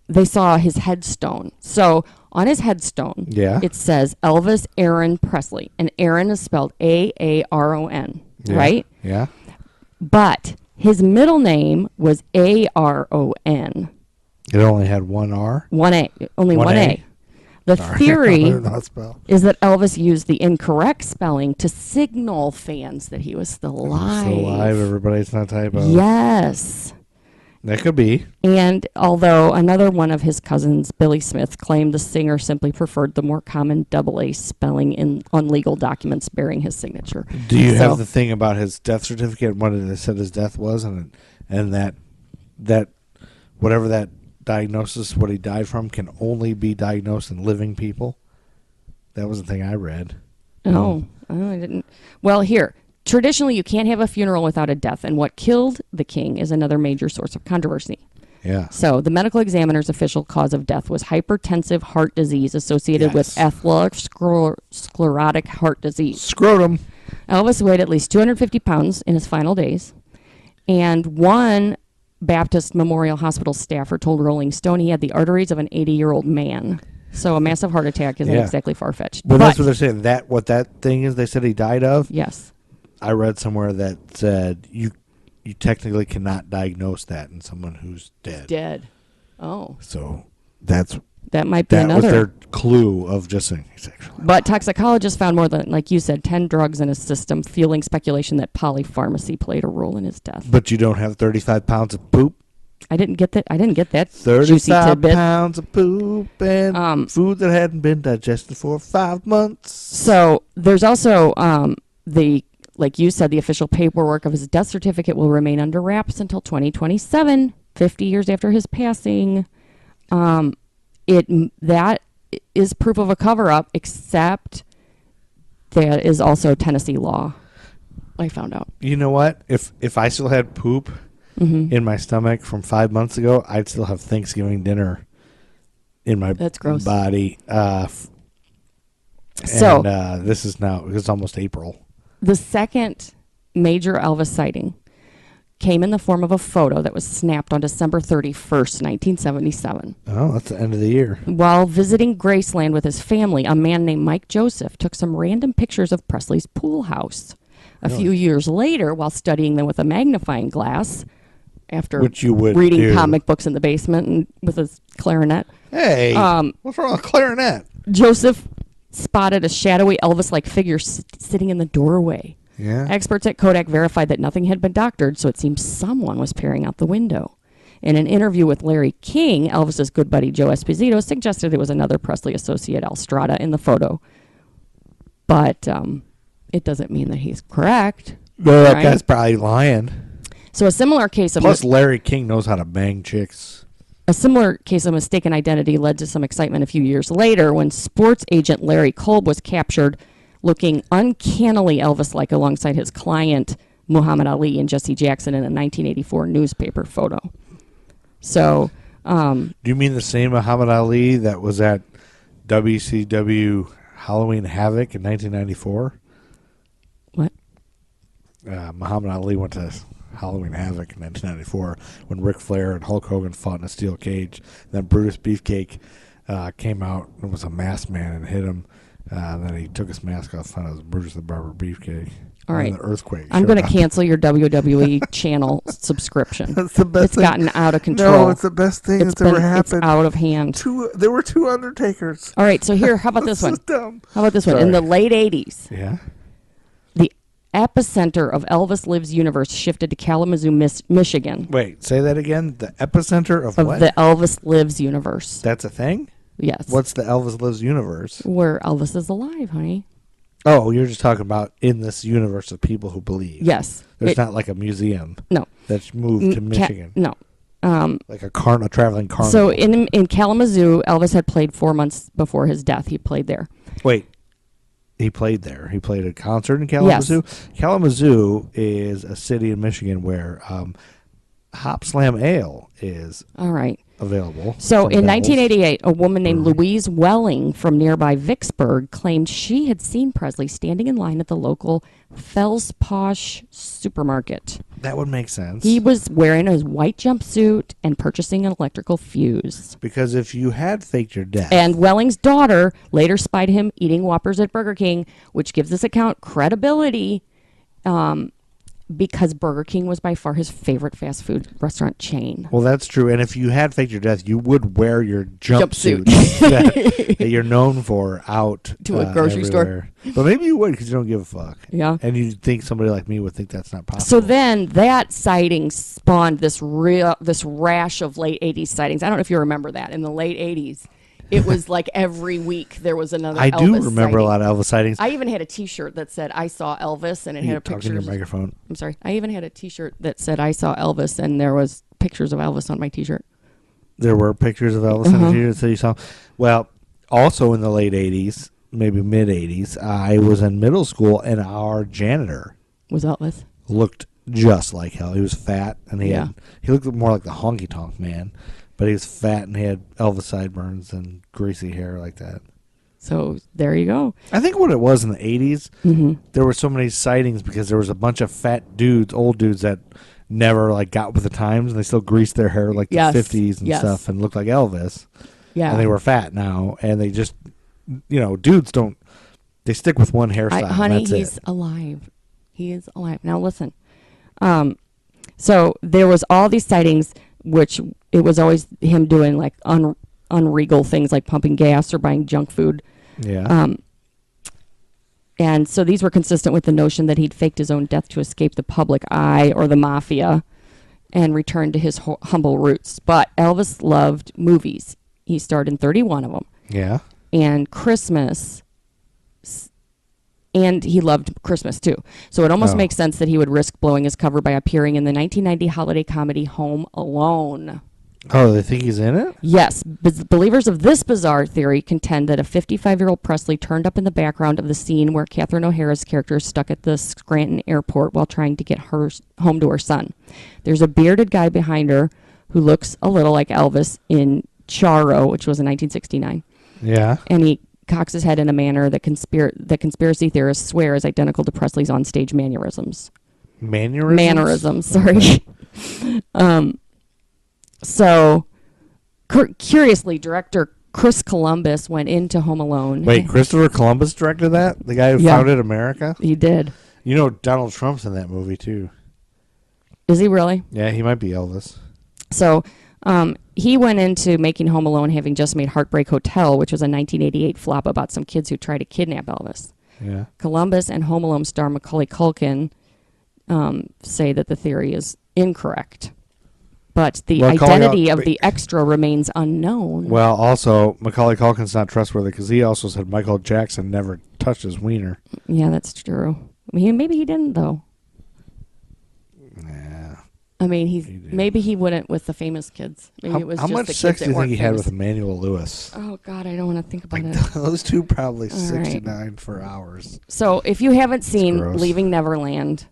They saw his headstone. So on his headstone, it says Elvis Aaron Presley, and Aaron is spelled Aaron, right? Yeah. But his middle name was Aron. It only had one R? One A. Only one A. The theory is that Elvis used the incorrect spelling to signal fans that he was still alive. Still alive, everybody's not typo. Yes. That could be. And although another one of his cousins, Billy Smith, claimed the singer simply preferred the more common double A spelling on legal documents bearing his signature. Do you have the thing about his death certificate, what it said his death was, and that whatever that diagnosis, what he died from, can only be diagnosed in living people? That was the thing I read. Oh, I didn't. Well, here. Traditionally, you can't have a funeral without a death, and what killed the king is another major source of controversy. Yeah. So the medical examiner's official cause of death was hypertensive heart disease associated with atherosclerotic heart disease. Scrotum. Elvis weighed at least 250 pounds in his final days, and one Baptist Memorial Hospital staffer told Rolling Stone he had the arteries of an 80-year-old man. So a massive heart attack isn't exactly far-fetched. Well, that's what they're saying. What that thing is they said he died of? Yes. I read somewhere that said you technically cannot diagnose that in someone who's dead. Dead. Oh. So that might be another. That was their clue of just saying he's actually. But toxicologists found more than, like you said, 10 drugs in his system, fueling speculation that polypharmacy played a role in his death. But you don't have 35 pounds of poop? I didn't get that. 35 juicy tidbit. Pounds of poop and food that hadn't been digested for 5 months. So there's also like you said, the official paperwork of his death certificate will remain under wraps until 2027, 50 years after his passing. That is proof of a cover-up, except that is also Tennessee law, I found out. You know what? If I still had poop in my stomach from 5 months ago, I'd still have Thanksgiving dinner in my body. This is now, it's almost April. The second major Elvis sighting came in the form of a photo that was snapped on December 31st, 1977. Oh, that's the end of the year. While visiting Graceland with his family, a man named Mike Joseph took some random pictures of Presley's pool house. A few years later, while studying them with a magnifying glass, after reading comic books in the basement and with his clarinet. Hey, what's wrong with clarinet? Joseph spotted a shadowy Elvis-like figure sitting in the doorway. Yeah. Experts at Kodak verified that nothing had been doctored, so it seems someone was peering out the window. In an interview with Larry King, Elvis's good buddy Joe Esposito suggested it was another Presley associate, Al Strada, in the photo. But it doesn't mean that he's correct. No, that right? guy's probably lying. So a similar case of Plus, Larry King knows how to bang chicks. A similar case of mistaken identity led to some excitement a few years later when sports agent Larry Kolb was captured looking uncannily Elvis-like alongside his client Muhammad Ali and Jesse Jackson in a 1984 newspaper photo. So, do you mean the same Muhammad Ali that was at WCW Halloween Havoc in 1994? What? Muhammad Ali went to Halloween Havoc in 1994 when Ric Flair and Hulk Hogan fought in a steel cage. Then Brutus Beefcake came out and was a masked man and hit him. Then he took his mask off, found it was Brutus the Barber Beefcake. All right. The earthquake. I'm going to cancel your WWE channel subscription. That's the best It's thing. gotten out of control. No, it's the best thing that's ever happened. It's out of hand. There were two Undertakers. All right, so here, how about this one? This is dumb. How about this one? In the late 80s, Yeah. the epicenter of Elvis Lives universe shifted to Kalamazoo, Michigan. Wait, say that again. The epicenter of what? The Elvis Lives universe. That's a thing? Yes. What's the Elvis Lives universe? Where Elvis is alive, honey. Oh, you're just talking about in this universe of people who believe. Yes. There's not like a museum. No. That's moved to Michigan. No. Like a traveling carnival. So in Kalamazoo, Elvis had played 4 months before his death. He played there. Wait. He played there. He played a concert in Kalamazoo. Yes. Kalamazoo is a city in Michigan where Hop Slam Ale is All right. available. So from in Bell's. 1988, a woman named Louise Welling from nearby Vicksburg claimed she had seen Presley standing in line at the local Felsposh supermarket. That would make sense. He was wearing his white jumpsuit and purchasing an electrical fuse. Because if you had faked your death. And Welling's daughter later spied him eating Whoppers at Burger King, which gives this account credibility because Burger King was by far his favorite fast food restaurant chain. Well, that's true. And if you had faked your death, you would wear your jumpsuit that you're known for out to a grocery everywhere. store. But maybe you would because you don't give a fuck. Yeah. And you think somebody like me would think that's not possible. So then that sighting spawned this rash of late 80s sightings. I don't know if you remember that. In the late 80s, it was like every week there was another I Elvis do remember sighting. a lot of Elvis sightings. I even had a T-shirt that said I saw Elvis, and it had a talking picture. to your microphone. I'm sorry. I even had a T-shirt that said I saw Elvis, and there was pictures of Elvis on my T-shirt. There were pictures of Elvis in the theater that you saw. Well, also in the late 80s, maybe mid 80s, I was in middle school, and our janitor Was Elvis? looked just like hell. He was fat, and he looked more like the honky tonk man. But he was fat and he had Elvis sideburns and greasy hair like that. So there you go. I think what it was in the 80s, there were so many sightings because there was a bunch of fat dudes, old dudes that never like got with the times, and they still greased their hair like the 50s and stuff and looked like Elvis. Yeah. And they were fat now, and they just, dudes don't, they stick with one hairstyle. Honey, that's he's it. alive. He is alive. Now listen. So there was all these sightings, which it was always him doing like unregal things like pumping gas or buying junk food. Yeah. And so these were consistent with the notion that he'd faked his own death to escape the public eye or the mafia and return to his humble roots. But Elvis loved movies. He starred in 31 of them. Yeah. And Christmas, and he loved Christmas too. So it almost makes sense that he would risk blowing his cover by appearing in the 1990 holiday comedy Home Alone. Oh, they think he's in it? Yes. Believers of this bizarre theory contend that a 55-year-old Presley turned up in the background of the scene where Catherine O'Hara's character is stuck at the Scranton airport while trying to get her home to her son. There's a bearded guy behind her who looks a little like Elvis in Charo, which was in 1969. Yeah. And he cocks his head in a manner that conspiracy theorists swear is identical to Presley's onstage mannerisms. Mannerisms? Sorry. So, curiously, director Chris Columbus went into Home Alone. Wait, Christopher Columbus directed that? The guy who founded America? He did. Donald Trump's in that movie, too. Is he really? Yeah, he might be Elvis. So, he went into making Home Alone having just made Heartbreak Hotel, which was a 1988 flop about some kids who tried to kidnap Elvis. Yeah. Columbus and Home Alone star Macaulay Culkin say that the theory is incorrect. But the identity of the extra remains unknown. Well, also, Macaulay Culkin's not trustworthy because he also said Michael Jackson never touched his wiener. Yeah, that's true. Maybe he didn't, though. Nah. I mean, maybe he wouldn't with the famous kids. Maybe it was how just much the sex kids do you that think he had famous. with Emmanuel Lewis? Oh, God, I don't want to think about it. Those two probably All 69 for hours. So if you haven't seen gross. Leaving Neverland,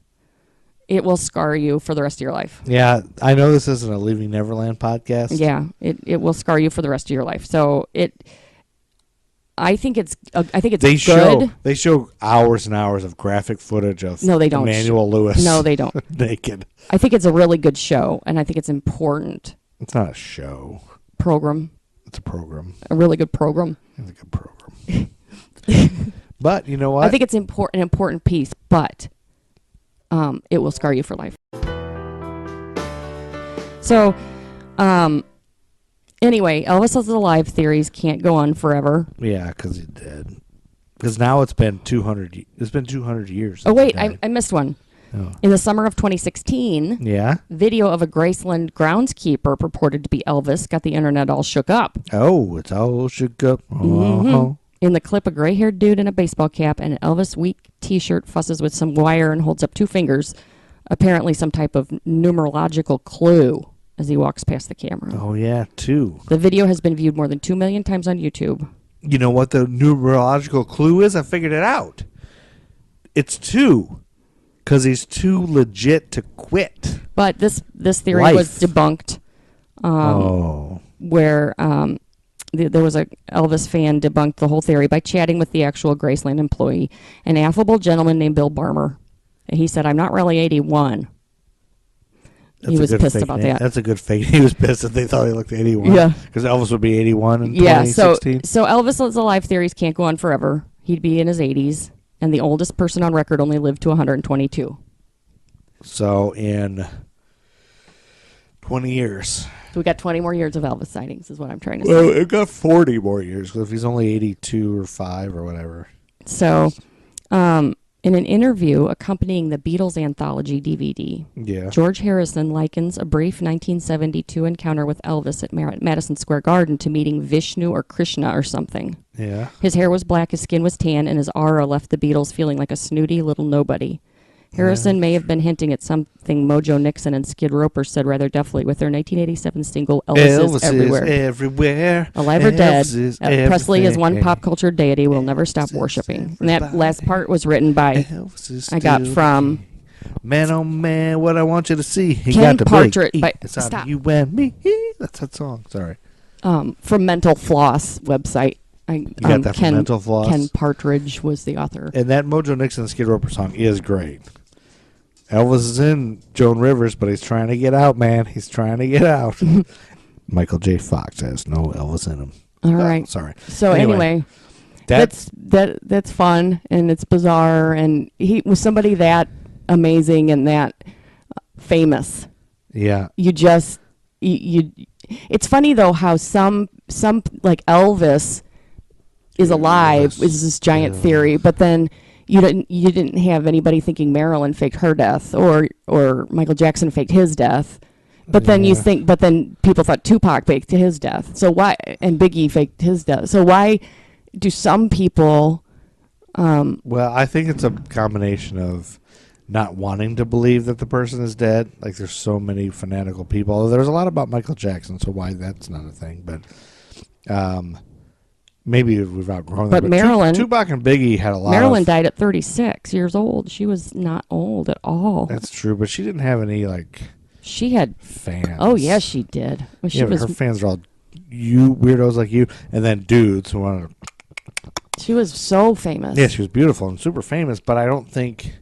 it will scar you for the rest of your life. Yeah, I know this isn't a Leaving Neverland podcast. Yeah, it will scar you for the rest of your life. So I think it's good. They show hours and hours of graphic footage of No, they don't. Emmanuel Lewis. No, they don't. Naked. I think it's a really good show, and I think it's important It's not a show. program. It's a program. A really good program. It's a good program. But you know what? I think it's an important piece, but it will scar you for life. So, anyway, Elvis is alive theories can't go on forever. Yeah, because he's dead. Because now it's been 200. It's been 200 years. Oh wait, since he died. I missed one. Oh. In the summer of 2016, Yeah. video of a Graceland groundskeeper purported to be Elvis got the internet all shook up. Oh, it's all shook up. Mhm. In the clip, a gray-haired dude in a baseball cap and an Elvis Week T-shirt fusses with some wire and holds up two fingers, apparently some type of numerological clue, as he walks past the camera. Oh yeah, 2. The video has been viewed more than 2 million times on YouTube. You know what the numerological clue is? I figured it out. It's 2. Because he's too legit to quit. But this theory Life. was debunked. Where there was a Elvis fan debunked the whole theory by chatting with the actual Graceland employee, an affable gentleman named Bill Barmer. And he said, "I'm not really 81." He was pissed about that. That's a good fake. He was pissed that they thought he looked 81. Yeah. Because Elvis would be 81 in Yeah, 2016. so Elvis is alive theories can't go on forever. He'd be in his 80s, and the oldest person on record only lived to 122. So in 20 years. So we got 20 more years of Elvis sightings is what I'm trying to say. Well, it got 40 more years because if he's only 82 or 5 or whatever. So in an interview accompanying the Beatles anthology DVD, Yeah. George Harrison likens a brief 1972 encounter with Elvis at Madison Square Garden to meeting Vishnu or Krishna or something. Yeah. His hair was black, his skin was tan, and his aura left the Beatles feeling like a snooty little nobody. Harrison may have been hinting at something Mojo Nixon and Skid Roper said rather deftly with their 1987 single Elvis is Everywhere. Everywhere. Alive or dead, Elvis is Presley is one everything. pop culture deity we'll never stop worshiping. And that last part was written by, Elvis is I got still from Man, oh man, what I want you to see. He Ken got the Partridge. big But it's out stop. of you and me. That's that song. Sorry. From Mental Floss website. You got that from Mental Floss? Ken Partridge was the author. And that Mojo Nixon Skid Roper song is great. Elvis is in Joan Rivers, but he's trying to get out, man. He's trying to get out. Michael J. Fox has no Elvis in him. All right. Sorry. So anyway, that's fun and it's bizarre, and he was somebody that amazing and that famous. Yeah. You just you it's funny though how some like Elvis is alive is this giant theory, but then you didn't have anybody thinking Marilyn faked her death or Michael Jackson faked his death. But then then people thought Tupac faked his death. So why, and Biggie faked his death. So why do some people well, I think it's a combination of not wanting to believe that the person is dead. Like there's so many fanatical people. There's a lot about Michael Jackson, so why that's not a thing. But maybe we've outgrown that. But Marilyn, Tupac and Biggie had a lot. Marilyn died at 36 years old. She was not old at all. That's true, but she didn't have any She had fans. Oh yes, she did. Well, she was. Her fans are all you weirdos like you, and then dudes who wanted. She was so famous. Yeah, she was beautiful and super famous, but I don't think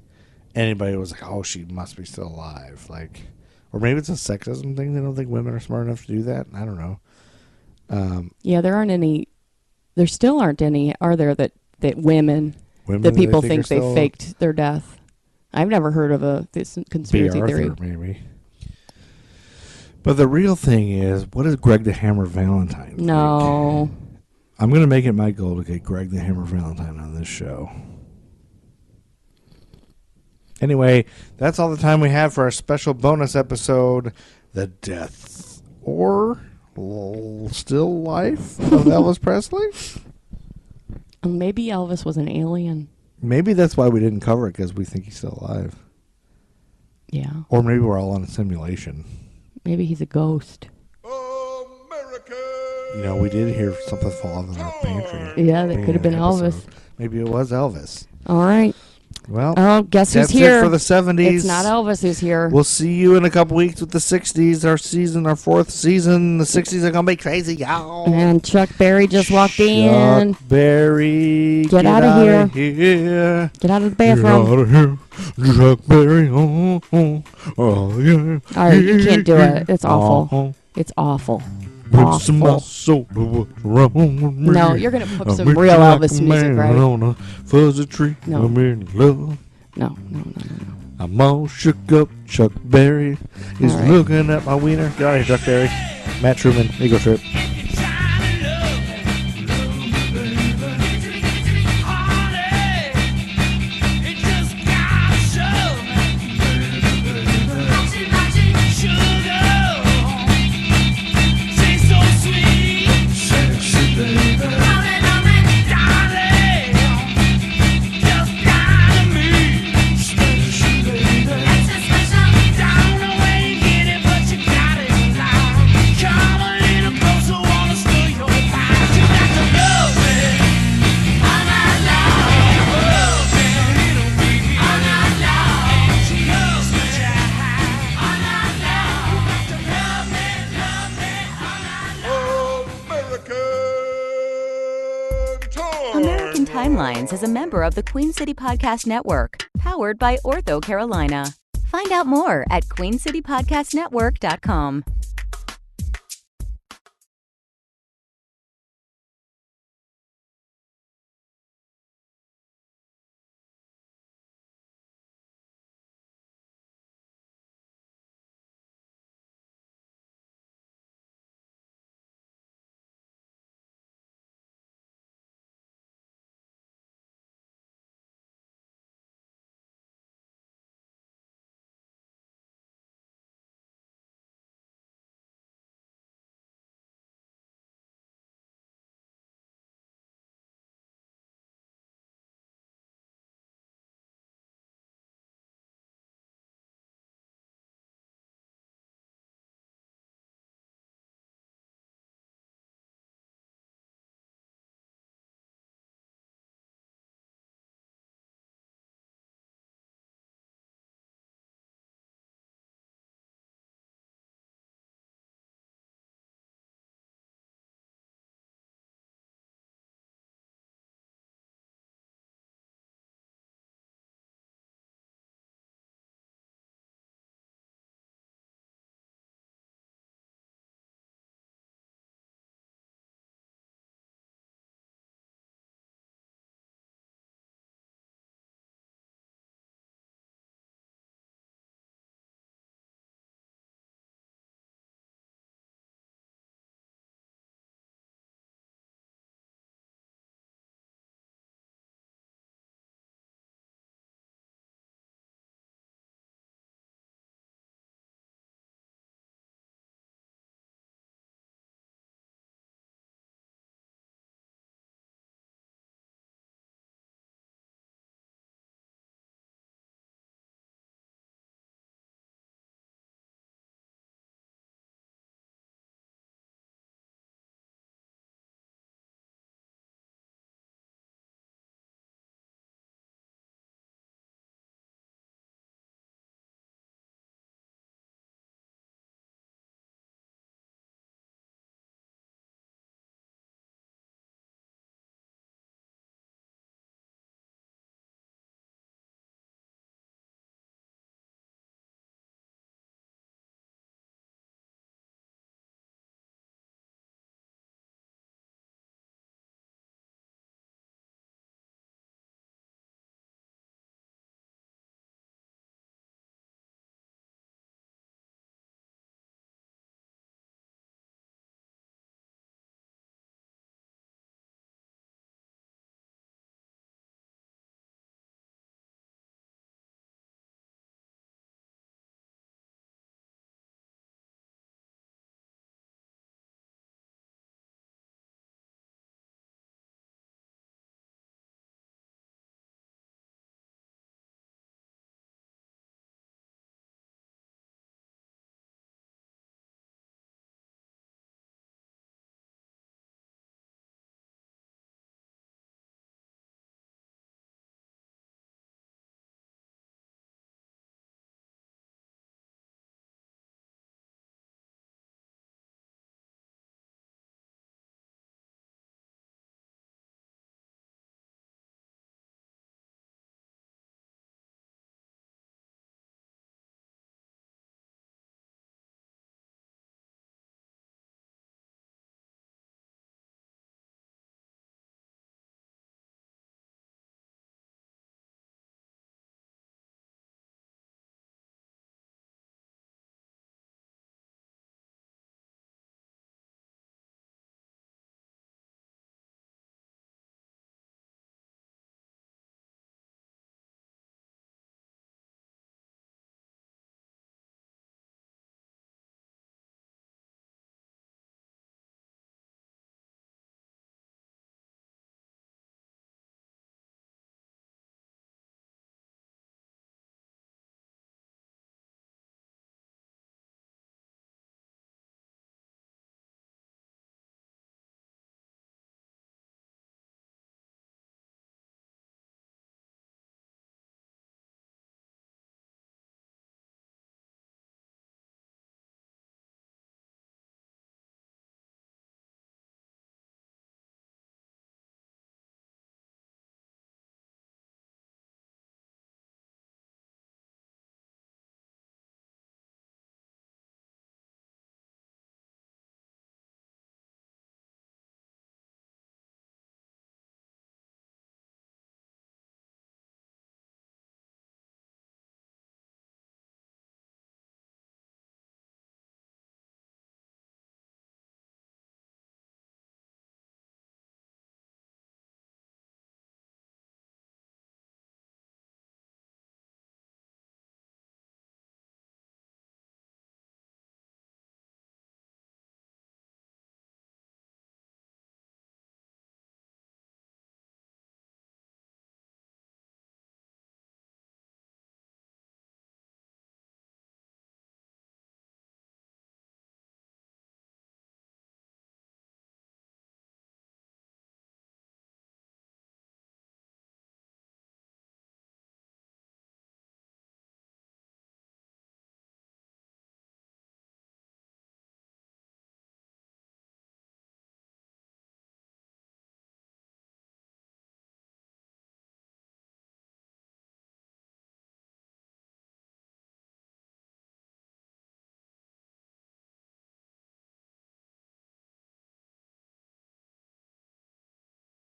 anybody was like, "Oh, she must be still alive." Like, or maybe it's a sexism thing. They don't think women are smart enough to do that. I don't know. Yeah, there aren't any. There still aren't any, are there? That women that people think they faked their death. I've never heard of this conspiracy theory. Maybe. But the real thing is, what is Greg the Hammer Valentine? No. I'm going to make it my goal to get Greg the Hammer Valentine on this show. Anyway, that's all the time we have for our special bonus episode, The Death or Still Life of Elvis Presley. Maybe Elvis was an alien. Maybe that's why we didn't cover it, because we think he's still alive. Yeah. Or maybe we're all on a simulation. Maybe he's a ghost. America. You know, we did hear something fall out of our pantry. Yeah, that could have been Elvis. Maybe it was Elvis. All right. Well, guess who's that's here? it for the 70s. It's not Elvis who's here. We'll see you in a couple weeks with the 60s, our fourth season. The 60s are going to be crazy, y'all. And Chuck Berry just walked in. Chuck Berry. Get out of here. here. Get out of the bathroom. Get out of here. Chuck Berry. Oh, yeah. All right, you can't do it. It's awful. It's awful. Put some muscle wrong with me. No, you're going to put some real Elvis music, right? On a fuzzy tree. No. I'm in love. No. I'm all shook up. Chuck Berry is All right. looking at my wiener. Get out of here, Chuck Berry. Matt Truman, Ego Trip. American Timelines is a member of the Queen City Podcast Network, powered by Ortho Carolina. Find out more at queencitypodcastnetwork.com.